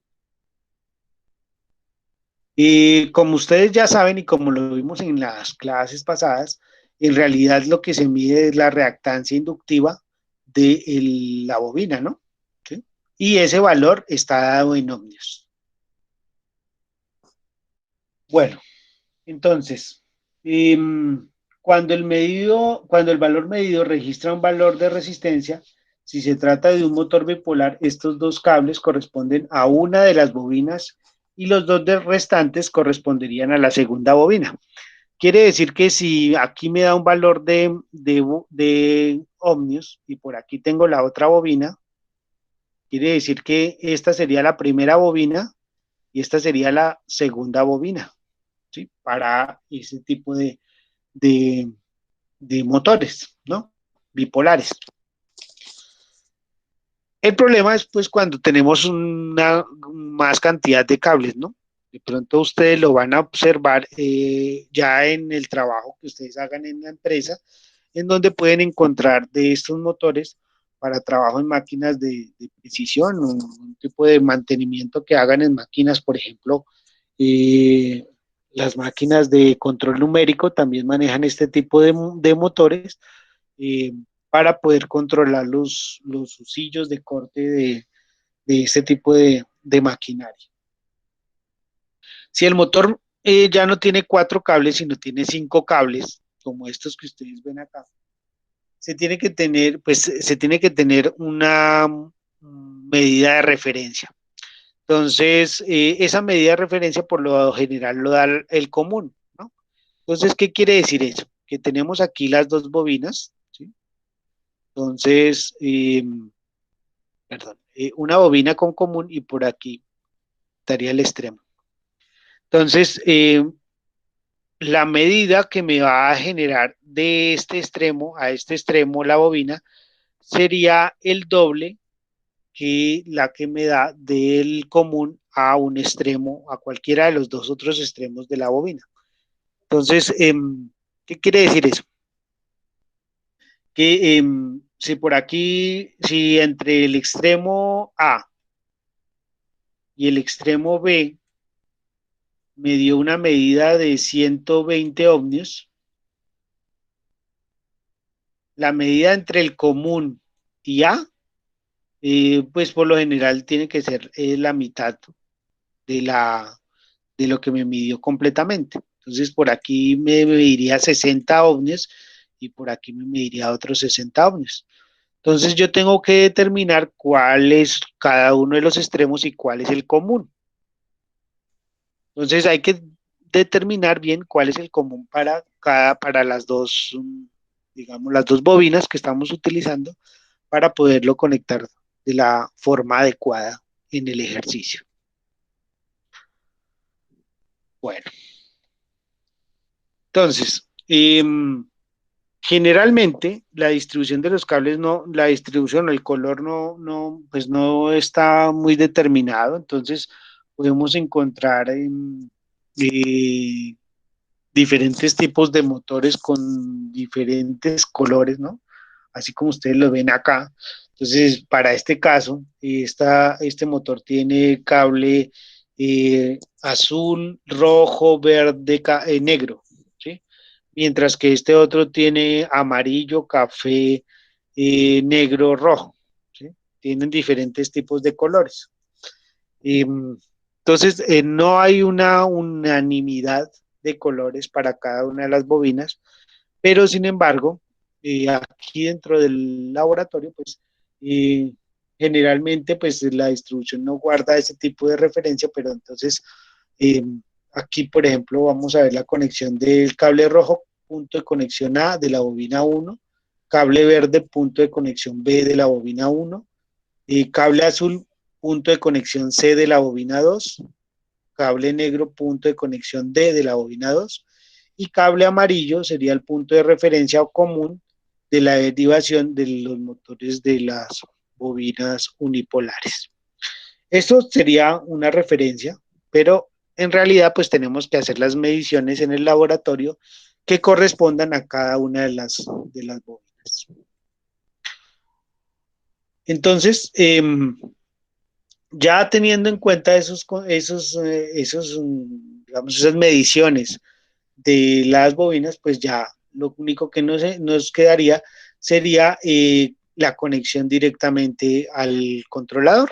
Y como ustedes ya saben y como lo vimos en las clases pasadas, en realidad lo que se mide es la reactancia inductiva de la bobina, ¿no? ¿Sí? Y ese valor está dado en ohmios. Bueno, entonces, cuando el valor medido registra un valor de resistencia, si se trata de un motor bipolar, estos dos cables corresponden a una de las bobinas y los dos restantes corresponderían a la segunda bobina. Quiere decir que si aquí me da un valor de ohmios y por aquí tengo la otra bobina, quiere decir que esta sería la primera bobina y esta sería la segunda bobina, ¿sí? Para ese tipo de motores, ¿no? Bipolares. El problema es pues cuando tenemos una más cantidad de cables, ¿no? De pronto ustedes lo van a observar ya en el trabajo que ustedes hagan en la empresa, en donde pueden encontrar de estos motores para trabajo en máquinas de precisión, un tipo de mantenimiento que hagan en máquinas, por ejemplo, las máquinas de control numérico también manejan este tipo de motores eh, para poder controlar los usillos de corte de este tipo de maquinaria. Si el motor ya no tiene 4 cables, sino tiene 5 cables, como estos que ustedes ven acá, se tiene que tener una medida de referencia. Entonces, esa medida de referencia por lo general lo da el común, ¿no? Entonces, ¿qué quiere decir eso? Que tenemos aquí las dos bobinas, ¿sí? Entonces, perdón, una bobina con común y por aquí estaría el extremo. Entonces, la medida que me va a generar de este extremo a este extremo la bobina sería el doble que la que me da del común a un extremo, a cualquiera de los dos otros extremos de la bobina. Entonces, ¿qué quiere decir eso? Que si por aquí, si entre el extremo A y el extremo B me dio una medida de 120 ohmios, la medida entre el común y A, pues por lo general tiene que ser la mitad de, de lo que me midió completamente. Entonces por aquí me mediría 60 ohmios y por aquí me mediría otros 60 ohmios. Entonces yo tengo que determinar cuál es cada uno de los extremos y cuál es el común. Entonces hay que determinar bien cuál es el común para las dos, digamos, las dos bobinas que estamos utilizando para poderlo conectar de la forma adecuada en el ejercicio. Bueno, entonces, generalmente la distribución de los cables no, la distribución, el color pues no está muy determinado, entonces podemos encontrar eh, diferentes tipos de motores con diferentes colores, ¿no? Así como ustedes lo ven acá. Entonces, para este caso, este motor tiene cable azul, rojo, verde, negro, ¿sí? Mientras que este otro tiene amarillo, café, negro, rojo, ¿sí? Tienen diferentes tipos de colores. Entonces, no hay una unanimidad de colores para cada una de las bobinas, pero sin embargo, aquí dentro del laboratorio, pues eh, generalmente pues la distribución no guarda ese tipo de referencia, pero entonces eh, aquí, por ejemplo, vamos a ver la conexión del cable rojo, punto de conexión A de la bobina 1, cable verde, punto de conexión B de la bobina 1, y cable azul, punto de conexión C de la bobina 2, cable negro, punto de conexión D de la bobina 2, y cable amarillo sería el punto de referencia o común de la derivación de los motores de las bobinas unipolares. Esto sería una referencia, pero en realidad pues tenemos que hacer las mediciones en el laboratorio que correspondan a cada una de las bobinas. Entonces, ya teniendo en cuenta digamos, esas mediciones de las bobinas, pues ya lo único que nos quedaría sería la conexión directamente al controlador.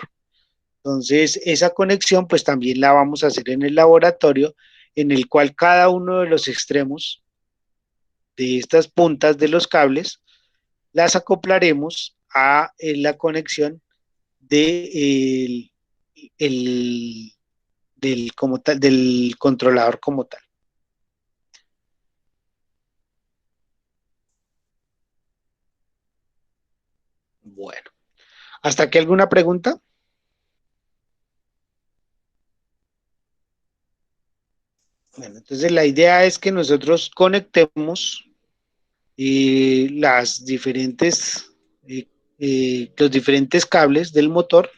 Entonces, esa conexión pues también la vamos a hacer en el laboratorio, en el cual cada uno de los extremos de estas puntas de los cables las acoplaremos a la conexión de el, del controlador como tal. Bueno, ¿hasta aquí alguna pregunta? Bueno, entonces la idea es que nosotros conectemos las diferentes, los diferentes cables del motor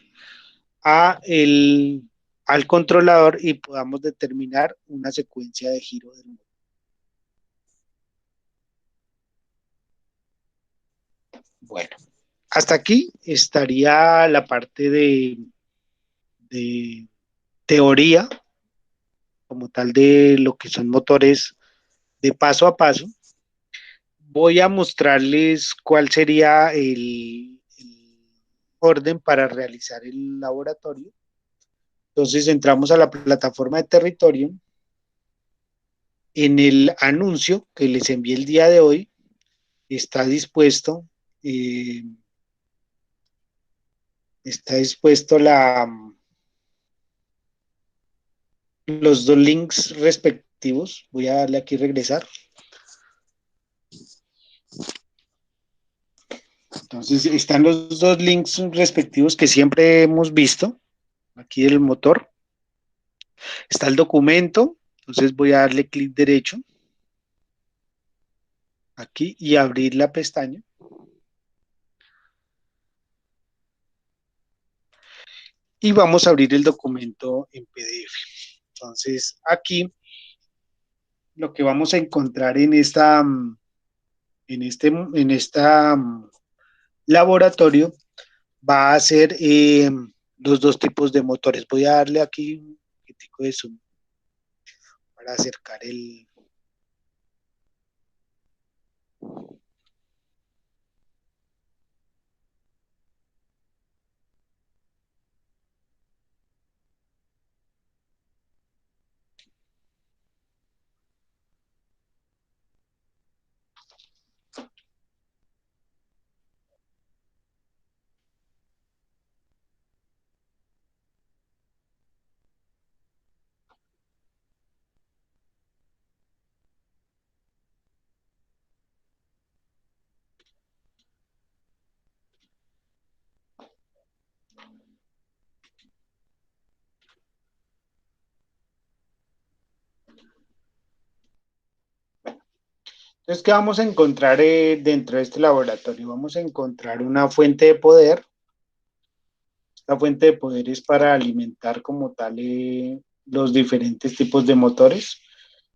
a al controlador y podamos determinar una secuencia de giro del motor. Bueno, hasta aquí estaría la parte de teoría, como tal, de lo que son motores de paso a paso. Voy a mostrarles cuál sería el orden para realizar el laboratorio. Entonces entramos a la plataforma de territorio. En el anuncio que les envié el día de hoy está dispuesto, eh, está dispuesto los dos links respectivos. Voy a darle aquí regresar. Entonces están los dos links respectivos que siempre hemos visto aquí del motor. Está el documento, entonces voy a darle clic derecho aquí y abrir la pestaña. Y vamos a abrir el documento en PDF. Entonces aquí lo que vamos a encontrar en esta laboratorio va a ser los dos tipos de motores. Voy a darle aquí un poquitico de zoom para acercar el... Entonces, ¿qué vamos a encontrar dentro de este laboratorio? Vamos a encontrar una fuente de poder. Esta fuente de poder es para alimentar como tal los diferentes tipos de motores.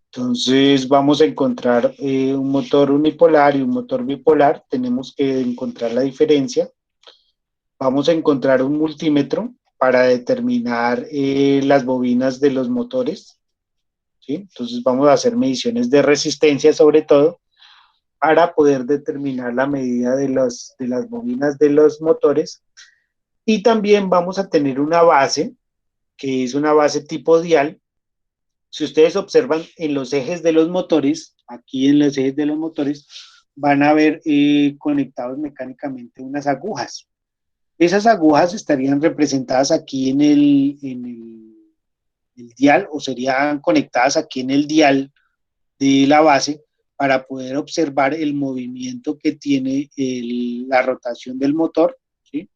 Entonces vamos a encontrar un motor unipolar y un motor bipolar. Tenemos que encontrar la diferencia. Vamos a encontrar un multímetro para determinar las bobinas de los motores, ¿sí? Entonces vamos a hacer mediciones de resistencia sobre todo para poder determinar la medida de las bobinas de los motores. Y también vamos a tener una base, que es una base tipo dial. Si ustedes observan en los ejes de los motores, aquí en los ejes de los motores, van a ver conectados mecánicamente unas agujas. Esas agujas estarían representadas aquí en el dial, o serían conectadas aquí en el dial de la base para poder observar el movimiento que tiene la rotación del motor, ¿sí?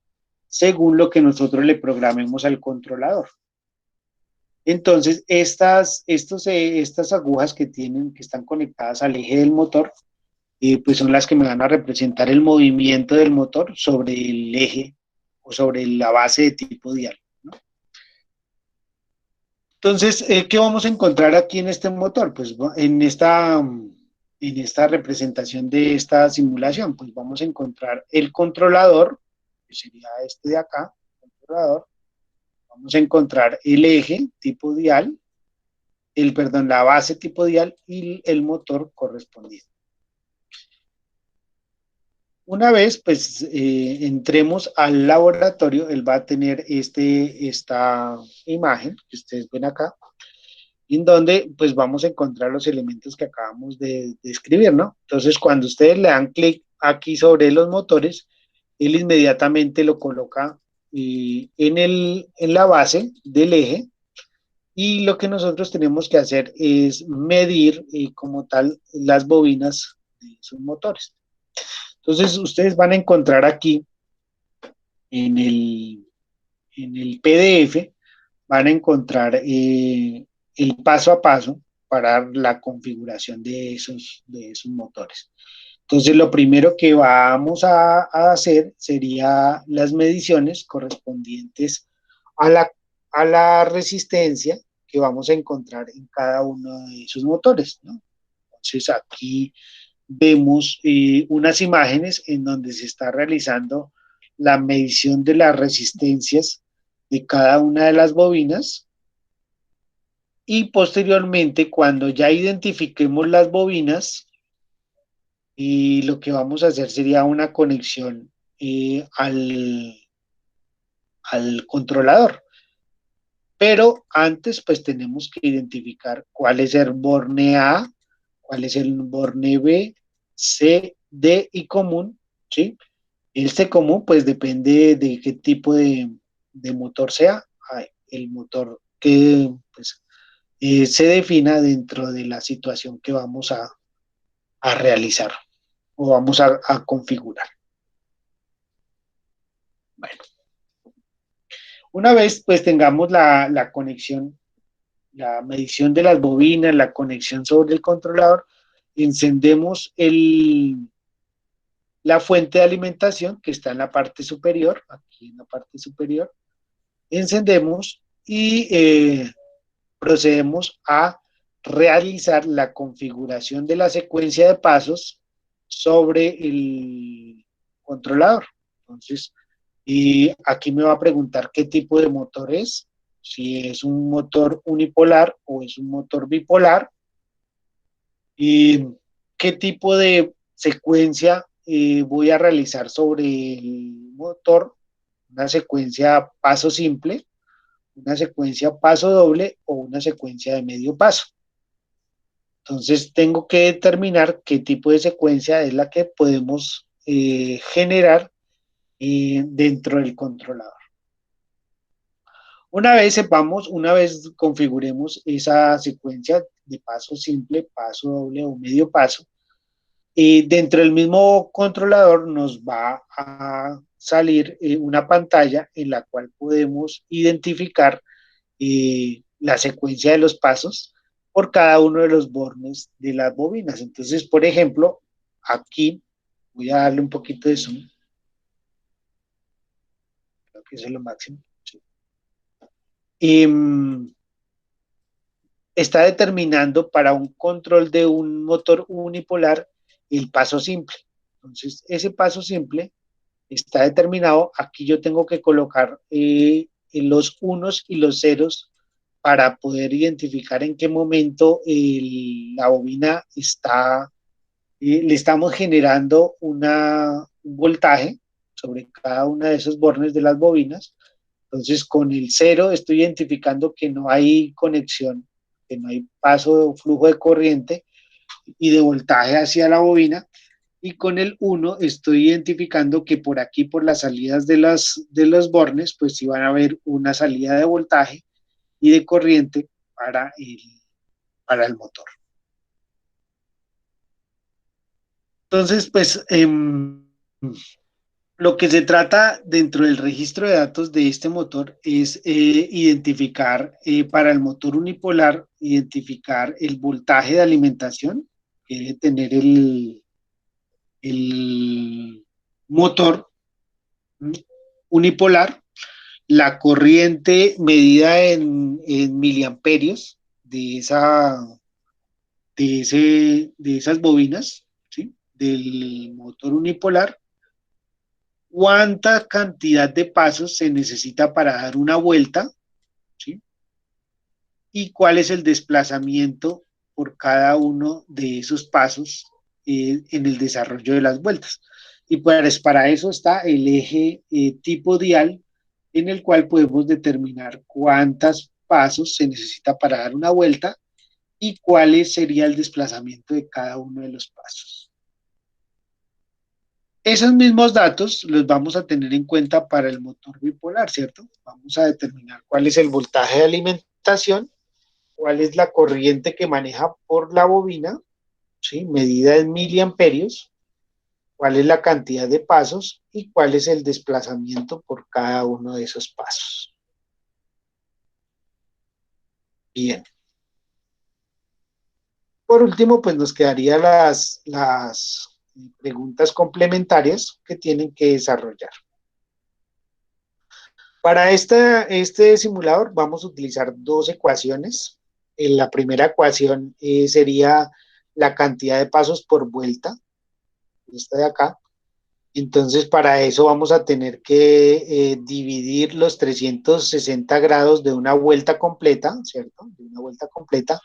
Según lo que nosotros le programemos al controlador. Entonces, estas agujas que están conectadas al eje del motor, pues son las que me van a representar el movimiento del motor sobre el eje o sobre la base de tipo dial, ¿no? Entonces, ¿qué vamos a encontrar aquí en este motor? Pues en esta representación de esta simulación, pues vamos a encontrar el controlador, que sería este de acá, controlador. Vamos a encontrar el eje tipo dial, la base tipo dial y el motor correspondiente. Una vez, pues, entremos al laboratorio, él va a tener esta imagen que ustedes ven acá, en donde, pues, vamos a encontrar los elementos que acabamos de escribir, ¿no? Entonces, cuando ustedes le dan clic aquí sobre los motores, él inmediatamente lo coloca en la base del eje, y lo que nosotros tenemos que hacer es medir como tal las bobinas de sus motores. Entonces, ustedes van a encontrar aquí en el PDF, van a encontrar el paso a paso para la configuración de esos motores. Entonces, lo primero que vamos a hacer sería las mediciones correspondientes a la resistencia que vamos a encontrar en cada uno de esos motores, ¿no? Entonces, aquí vemos unas imágenes en donde se está realizando la medición de las resistencias de cada una de las bobinas y posteriormente, cuando ya identifiquemos las bobinas, y lo que vamos a hacer sería una conexión al controlador. Pero antes pues tenemos que identificar cuál es el borne A, cuál es el borne B, C, D y común, ¿sí? Este común pues depende de qué tipo de motor sea, el motor que pues, se defina dentro de la situación que vamos a realizar o vamos a configurar. Bueno, una vez pues tengamos la conexión, la medición de las bobinas, la conexión sobre el controlador, encendemos la fuente de alimentación que está en la parte superior, aquí en la parte superior, encendemos y procedemos a realizar la configuración de la secuencia de pasos sobre el controlador. Entonces, y aquí me va a preguntar qué tipo de motor es, si es un motor unipolar o es un motor bipolar, y qué tipo de secuencia voy a realizar sobre el motor, una secuencia paso simple, una secuencia paso doble o una secuencia de medio paso. Entonces tengo que determinar qué tipo de secuencia es la que podemos generar dentro del controlador. Una vez configuremos esa secuencia de paso simple, paso doble o medio paso, dentro del mismo controlador nos va a salir una pantalla en la cual podemos identificar la secuencia de los pasos por cada uno de los bornes de las bobinas. Entonces, por ejemplo, aquí voy a darle un poquito de zoom. Creo que eso es lo máximo. Sí. Está determinando para un control de un motor unipolar el paso simple. Entonces, ese paso simple está determinado. Aquí yo tengo que colocar los unos y los ceros para poder identificar en qué momento la bobina está, le estamos generando un voltaje sobre cada uno de esos bornes de las bobinas. Entonces, con el 0 estoy identificando que no hay conexión, que no hay paso o flujo de corriente y de voltaje hacia la bobina. Y con el 1 estoy identificando que por aquí, por las salidas de los bornes, pues sí van a haber una salida de voltaje y de corriente para el motor. Entonces, pues, lo que se trata dentro del registro de datos de este motor es identificar para el motor unipolar, identificar el voltaje de alimentación que debe tener el motor unipolar, la corriente medida en miliamperios de esas bobinas, ¿sí? Del motor unipolar, cuánta cantidad de pasos se necesita para dar una vuelta, ¿sí? Y cuál es el desplazamiento por cada uno de esos pasos en el desarrollo de las vueltas. Y pues para eso está el eje tipo dial, en el cual podemos determinar cuántos pasos se necesita para dar una vuelta y cuál sería el desplazamiento de cada uno de los pasos. Esos mismos datos los vamos a tener en cuenta para el motor bipolar, ¿cierto? Vamos a determinar cuál es el voltaje de alimentación, cuál es la corriente que maneja por la bobina, ¿sí? Medida en miliamperios, cuál es la cantidad de pasos y cuál es el desplazamiento por cada uno de esos pasos. Bien. Por último, pues nos quedarían las preguntas complementarias que tienen que desarrollar. Para este simulador vamos a utilizar dos ecuaciones. La primera ecuación sería la cantidad de pasos por vuelta, esta de acá, Entonces, para eso vamos a tener que dividir los 360 grados de una vuelta completa, ¿cierto? De una vuelta completa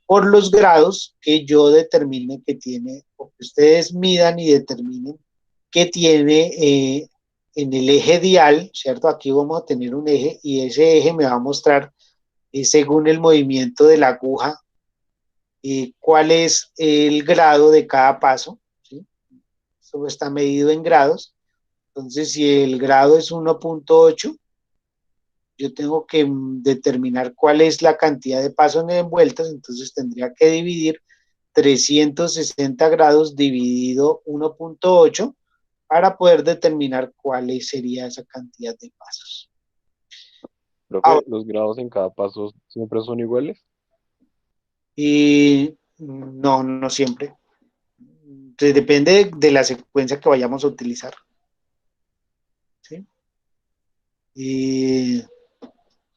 por los grados que yo determine que tiene, o que ustedes midan y determinen que tiene en el eje dial, ¿cierto? Aquí vamos a tener un eje y ese eje me va a mostrar, según el movimiento de la aguja, cuál es el grado de cada paso, ¿sí? Esto está medido en grados. Entonces, si el grado es 1.8, yo tengo que determinar cuál es la cantidad de pasos en vueltas, entonces tendría que dividir 360 grados dividido 1.8 para poder determinar cuál sería esa cantidad de pasos. Profe, ¿los grados en cada paso siempre son iguales? No, no siempre. Entonces, depende de la secuencia que vayamos a utilizar. ¿Sí?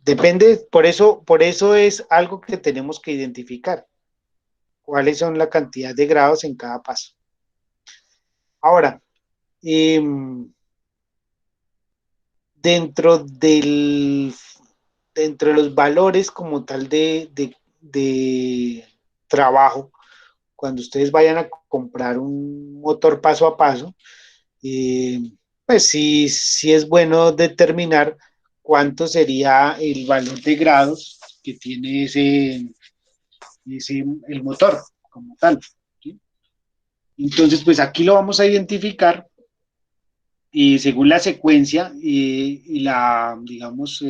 Depende, por eso es algo que tenemos que identificar. Cuáles son la cantidad de grados en cada paso. Ahora, eh, dentro dentro de los valores como tal de trabajo, cuando ustedes vayan a comprar un motor paso a paso, eh, pues sí es bueno determinar cuánto sería el valor de grados que tiene el motor como tal, ¿sí? Entonces, pues aquí lo vamos a identificar según la secuencia y digamos,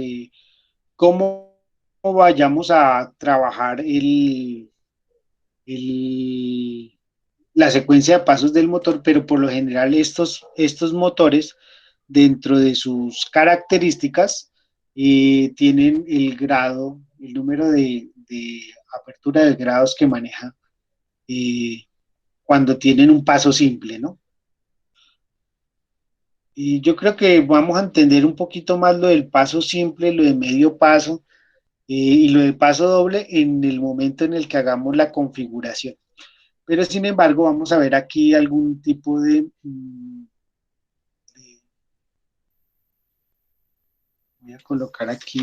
cómo vayamos a trabajar el, la secuencia de pasos del motor, pero por lo general estos motores, dentro de sus características, tienen el grado, el número de apertura de grados que maneja cuando tienen un paso simple, ¿no? Y yo creo que vamos a entender un poquito más lo del paso simple, lo de medio paso y lo del paso doble en el momento en el que hagamos la configuración. Pero sin embargo, vamos a ver aquí algún tipo voy a colocar aquí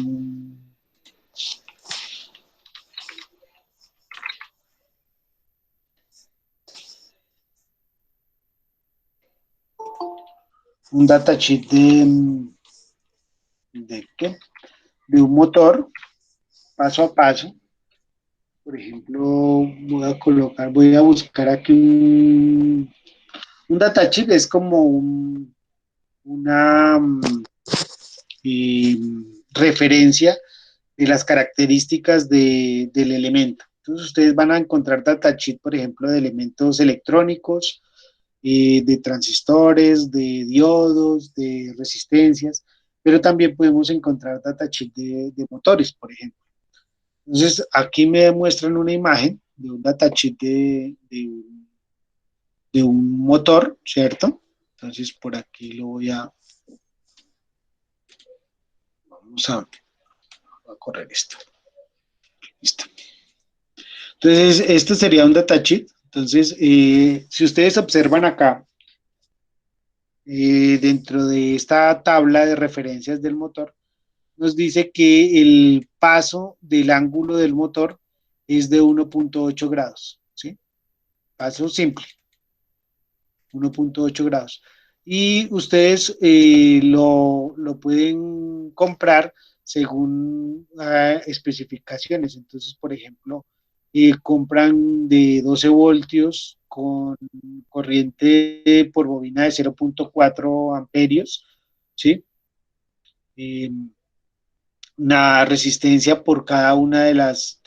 un datasheet ¿qué? De un motor paso a paso. Por ejemplo, voy a buscar aquí un datasheet, es como una eh, referencia de las características del elemento. Entonces ustedes van a encontrar datasheet, por ejemplo, de elementos electrónicos, de transistores, de diodos, de resistencias, pero también podemos encontrar datasheet de motores, por ejemplo. Entonces aquí me muestran una imagen de un datasheet de un motor, ¿cierto? Entonces por aquí lo vamos a correr esto. Listo. Entonces, esto sería un datasheet. Entonces, si ustedes observan acá, dentro de esta tabla de referencias del motor, nos dice que el paso del ángulo del motor es de 1.8 grados, ¿sí? Paso simple, 1.8 grados. Y ustedes lo pueden comprar según especificaciones. Entonces, por ejemplo, compran de 12 voltios con corriente por bobina de 0.4 amperios, ¿sí? Eh, una resistencia por cada una de las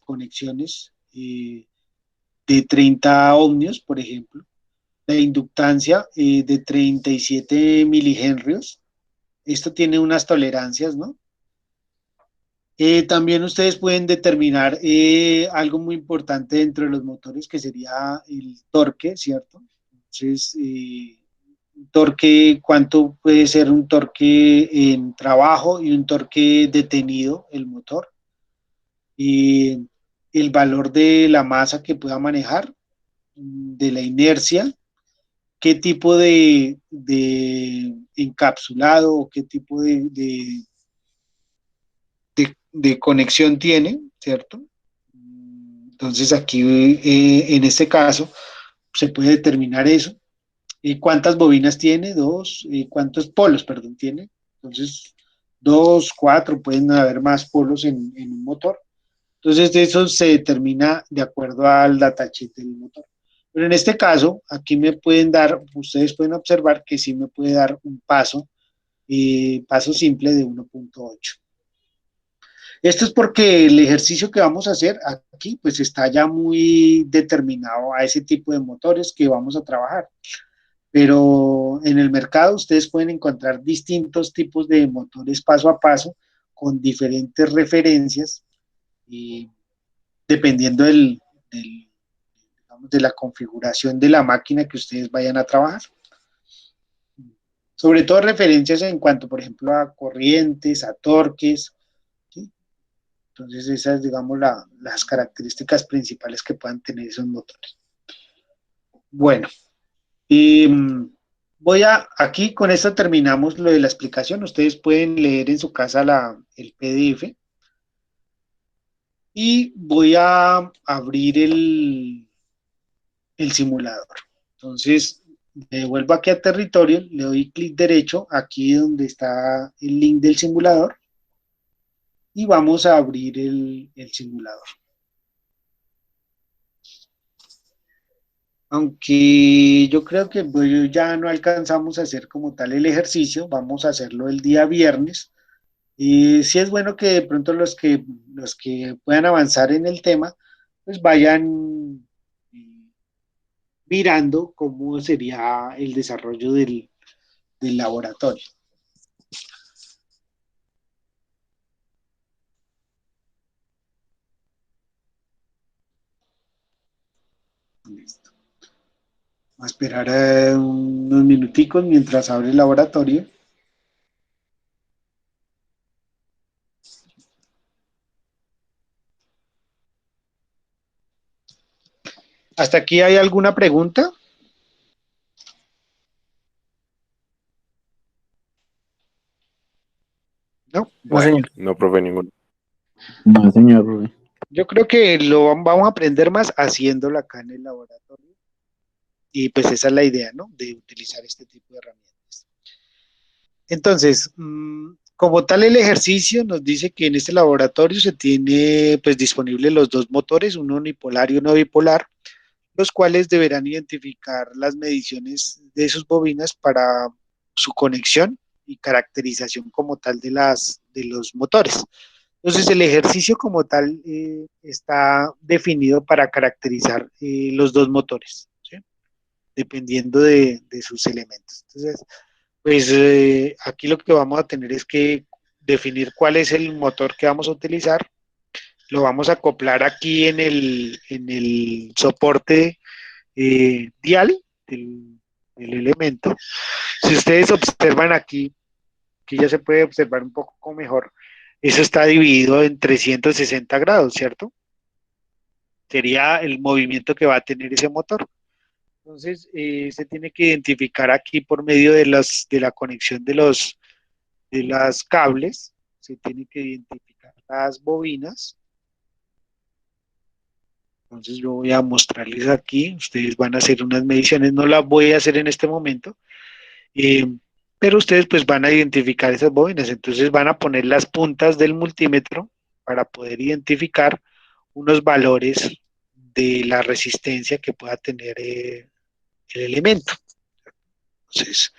conexiones de 30 ohmios, por ejemplo. La inductancia de 37 milihenrios. Esto tiene unas tolerancias, ¿no? También ustedes pueden determinar algo muy importante dentro de los motores, que sería el torque, ¿cierto? Entonces, torque, ¿cuánto puede ser un torque en trabajo y un torque detenido, el motor? El valor de la masa que pueda manejar, de la inercia, qué tipo de encapsulado o qué tipo de conexión tiene, ¿cierto? Entonces aquí, en este caso, se puede determinar eso. ¿Cuántas bobinas tiene? Dos. ¿Cuántos polos, perdón, tiene? Entonces, dos, cuatro, pueden haber más polos en un motor. Entonces, de eso se determina de acuerdo al datasheet del motor. Pero en este caso, aquí me pueden dar, ustedes pueden observar que sí me puede dar un paso simple de 1.8. Esto es porque el ejercicio que vamos a hacer aquí, pues está ya muy determinado a ese tipo de motores que vamos a trabajar. Pero en el mercado ustedes pueden encontrar distintos tipos de motores paso a paso con diferentes referencias y dependiendo digamos, de la configuración de la máquina que ustedes vayan a trabajar. Sobre todo referencias en cuanto, por ejemplo, a corrientes, a torques, ¿sí? Entonces esas, digamos, las características principales que puedan tener esos motores. Bueno, aquí con esto terminamos lo de la explicación. Ustedes pueden leer en su casa el PDF y voy a abrir el simulador. Entonces, me vuelvo aquí a territorio, le doy clic derecho aquí donde está el link del simulador y vamos a abrir el simulador. Aunque yo creo que pues, ya no alcanzamos a hacer como tal el ejercicio, vamos a hacerlo el día viernes. Y sí es bueno que de pronto los que puedan avanzar en el tema, pues vayan mirando cómo sería el desarrollo del laboratorio. Listo. Vamos a esperar unos minuticos mientras abre el laboratorio. ¿Hasta aquí hay alguna pregunta? ¿No? No, Bueno, señor. No, profe, ninguno. No, señor, profe. yo creo que lo vamos a aprender más haciéndolo acá en el laboratorio. Y pues esa es la idea, ¿no? De utilizar este tipo de herramientas. Entonces, como tal el ejercicio nos dice que en este laboratorio se tiene pues disponibles los dos motores, uno unipolar y uno bipolar, los cuales deberán identificar las mediciones de sus bobinas para su conexión y caracterización como tal de los motores. Entonces, el ejercicio como tal está definido para caracterizar los dos motores, ¿sí? Dependiendo de sus elementos. Entonces, pues aquí lo que vamos a tener es que definir cuál es el motor que vamos a utilizar. Lo vamos a acoplar aquí en el soporte dial del elemento. Si ustedes observan aquí, que ya se puede observar un poco mejor, eso está dividido en 360 grados, ¿cierto? Sería el movimiento que va a tener ese motor. Entonces, se tiene que identificar aquí por medio de la conexión de las cables, se tiene que identificar las bobinas. Entonces, yo voy a mostrarles aquí, ustedes van a hacer unas mediciones, no las voy a hacer en este momento, eh, pero ustedes pues van a identificar esas bobinas, entonces van a poner las puntas del multímetro para poder identificar unos valores de la resistencia que pueda tener el elemento. Entonces,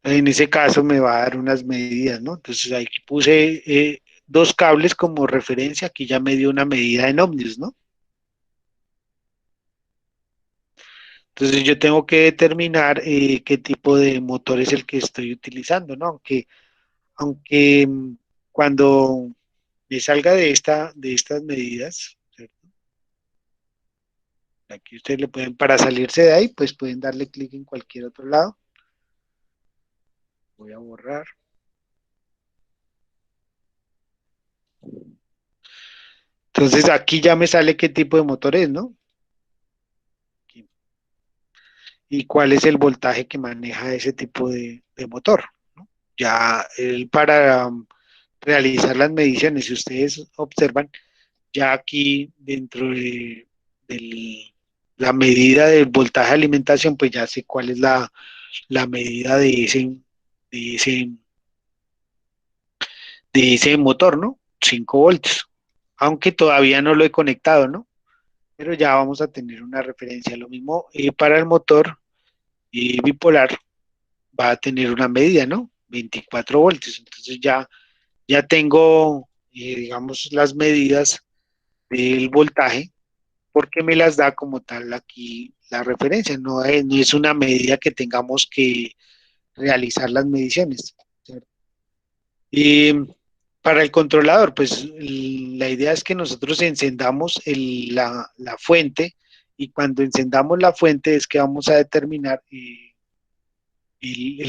en ese caso me va a dar unas medidas, ¿no? Entonces ahí puse dos cables como referencia, aquí ya me dio una medida en ohmios, ¿no? Entonces yo tengo que determinar qué tipo de motor es el que estoy utilizando, ¿no? Aunque cuando me salga de estas medidas, ¿cierto? Aquí ustedes le pueden, para salirse de ahí, pues pueden darle clic en cualquier otro lado. Voy a borrar. Entonces aquí ya me sale qué tipo de motor es, ¿no? Y cuál es el voltaje que maneja ese tipo de motor, ¿no? Ya para realizar las mediciones, si ustedes observan, ya aquí dentro la medida del voltaje de alimentación, pues ya sé cuál es la medida de ese, de ese motor, ¿no? 5 voltios, aunque todavía no lo he conectado, ¿no? Pero ya vamos a tener una referencia. Lo mismo para el motor bipolar va a tener una medida, ¿no? 24 voltios. Entonces ya tengo, digamos, las medidas del voltaje porque me las da como tal aquí la referencia. No es una medida que tengamos que realizar las mediciones, ¿cierto? Y para el controlador, pues la idea es que nosotros encendamos la fuente y cuando encendamos la fuente es que vamos a determinar el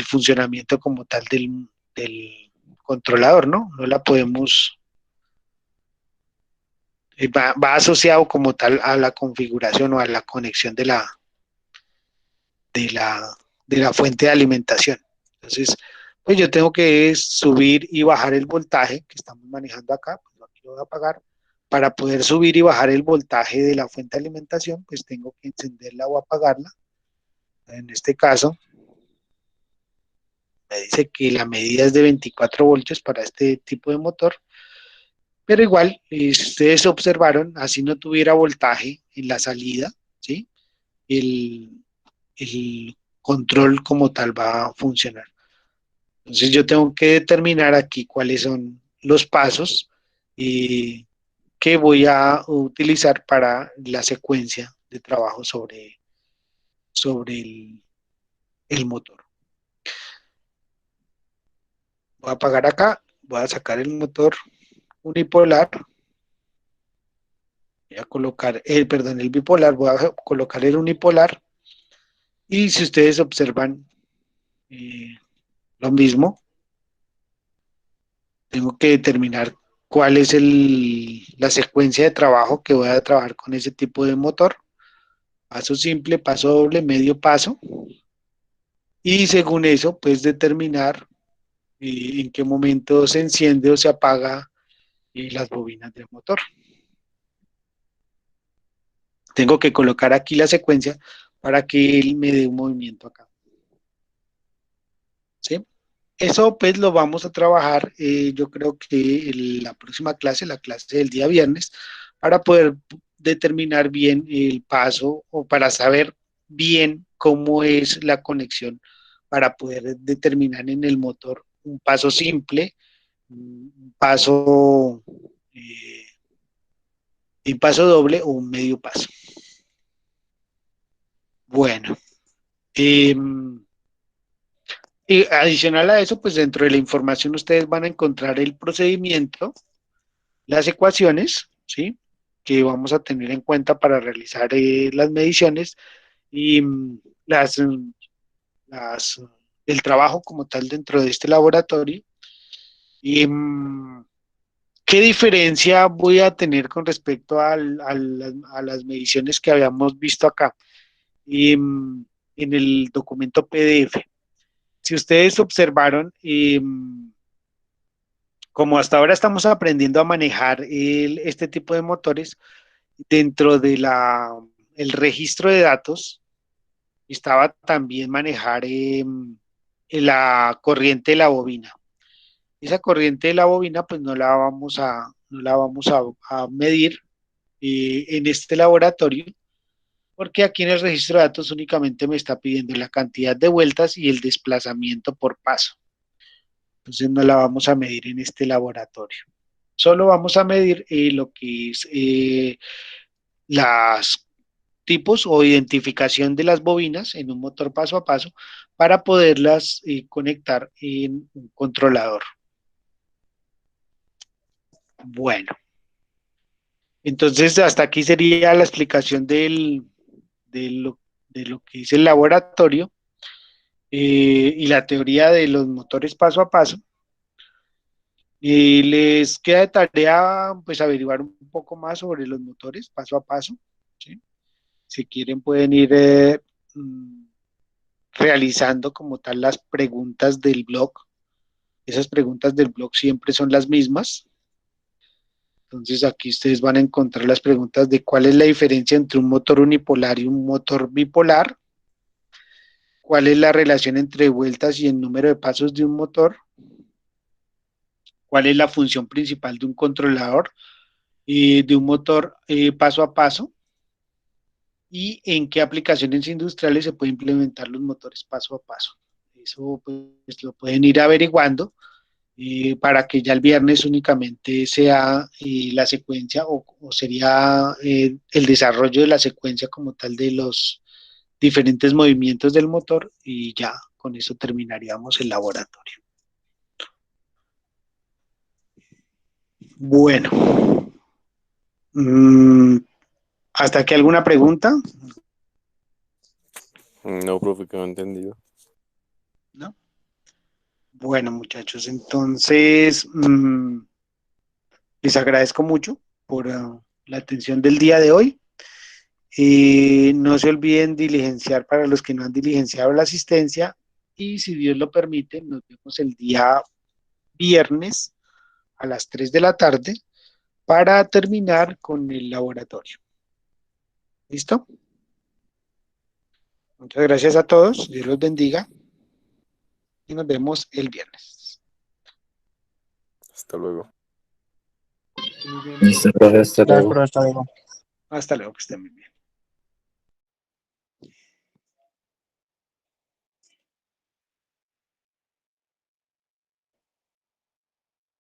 funcionamiento como tal del controlador, ¿no? No la podemos, va asociado como tal a la configuración o a la conexión de la, de la fuente de alimentación. Entonces, pues yo tengo que subir y bajar el voltaje que estamos manejando acá, pues aquí lo voy a apagar. Para poder subir y bajar el voltaje de la fuente de alimentación, pues tengo que encenderla o apagarla. En este caso, me dice que la medida es de 24 voltios para este tipo de motor, pero igual, si ustedes observaron, así no tuviera voltaje en la salida, ¿sí? El, el control como tal va a funcionar. Entonces yo tengo que determinar aquí cuáles son los pasos que voy a utilizar para la secuencia de trabajo sobre el motor. Voy a apagar acá, voy a sacar el motor unipolar, voy a colocar el bipolar, voy a colocar el unipolar y si ustedes observan eh, lo mismo, tengo que determinar cuál es la secuencia de trabajo que voy a trabajar con ese tipo de motor. Paso simple, paso doble, medio paso. Y según eso, pues determinar en qué momento se enciende o se apaga las bobinas del motor. Tengo que colocar aquí la secuencia para que él me dé un movimiento acá. ¿Sí? Eso pues lo vamos a trabajar, yo creo que en la próxima clase, la clase del día viernes, para poder determinar bien el paso o para saber bien cómo es la conexión para poder determinar en el motor un paso simple, un paso, eh, un paso doble o un medio paso. Bueno, eh, y adicional a eso, pues dentro de la información ustedes van a encontrar el procedimiento, las ecuaciones, ¿sí? Que vamos a tener en cuenta para realizar las mediciones y las, las, el trabajo como tal dentro de este laboratorio. Y, ¿qué diferencia voy a tener con respecto a las mediciones que habíamos visto acá y, en el documento PDF? Si ustedes observaron, como hasta ahora estamos aprendiendo a manejar este tipo de motores, dentro de el registro de datos estaba también manejar la corriente de la bobina. Esa corriente de la bobina pues no la vamos a medir en este laboratorio porque aquí en el registro de datos únicamente me está pidiendo la cantidad de vueltas y el desplazamiento por paso. Entonces no la vamos a medir en este laboratorio. Solo vamos a medir lo que es las tipos o identificación de las bobinas en un motor paso a paso para poderlas conectar en un controlador. Bueno, entonces hasta aquí sería la explicación de lo que es el laboratorio. y la teoría de los motores paso a paso. Les queda de tarea pues averiguar un poco más sobre los motores paso a paso, ¿sí? Si quieren pueden ir realizando como tal las preguntas del blog. Esas preguntas del blog siempre son las mismas. Entonces aquí ustedes van a encontrar las preguntas de cuál es la diferencia entre un motor unipolar y un motor bipolar, cuál es la relación entre vueltas y el número de pasos de un motor, cuál es la función principal de un controlador de un motor paso a paso y en qué aplicaciones industriales se pueden implementar los motores paso a paso. Eso pues lo pueden ir averiguando para que ya el viernes únicamente sea la secuencia o sería el desarrollo de la secuencia como tal de los diferentes movimientos del motor y ya con eso terminaríamos el laboratorio. Bueno, ¿hasta aquí alguna pregunta? No, profe, que no he entendido. ¿No? Bueno, muchachos, entonces les agradezco mucho por la atención del día de hoy. No se olviden diligenciar para los que no han diligenciado la asistencia y si Dios lo permite, nos vemos el día viernes a las 3 de la tarde para terminar con el laboratorio. ¿Listo? Muchas gracias a todos, Dios los bendiga y nos vemos el viernes. Hasta luego. Listo, profe, hasta luego. Hasta luego, que estén muy bien.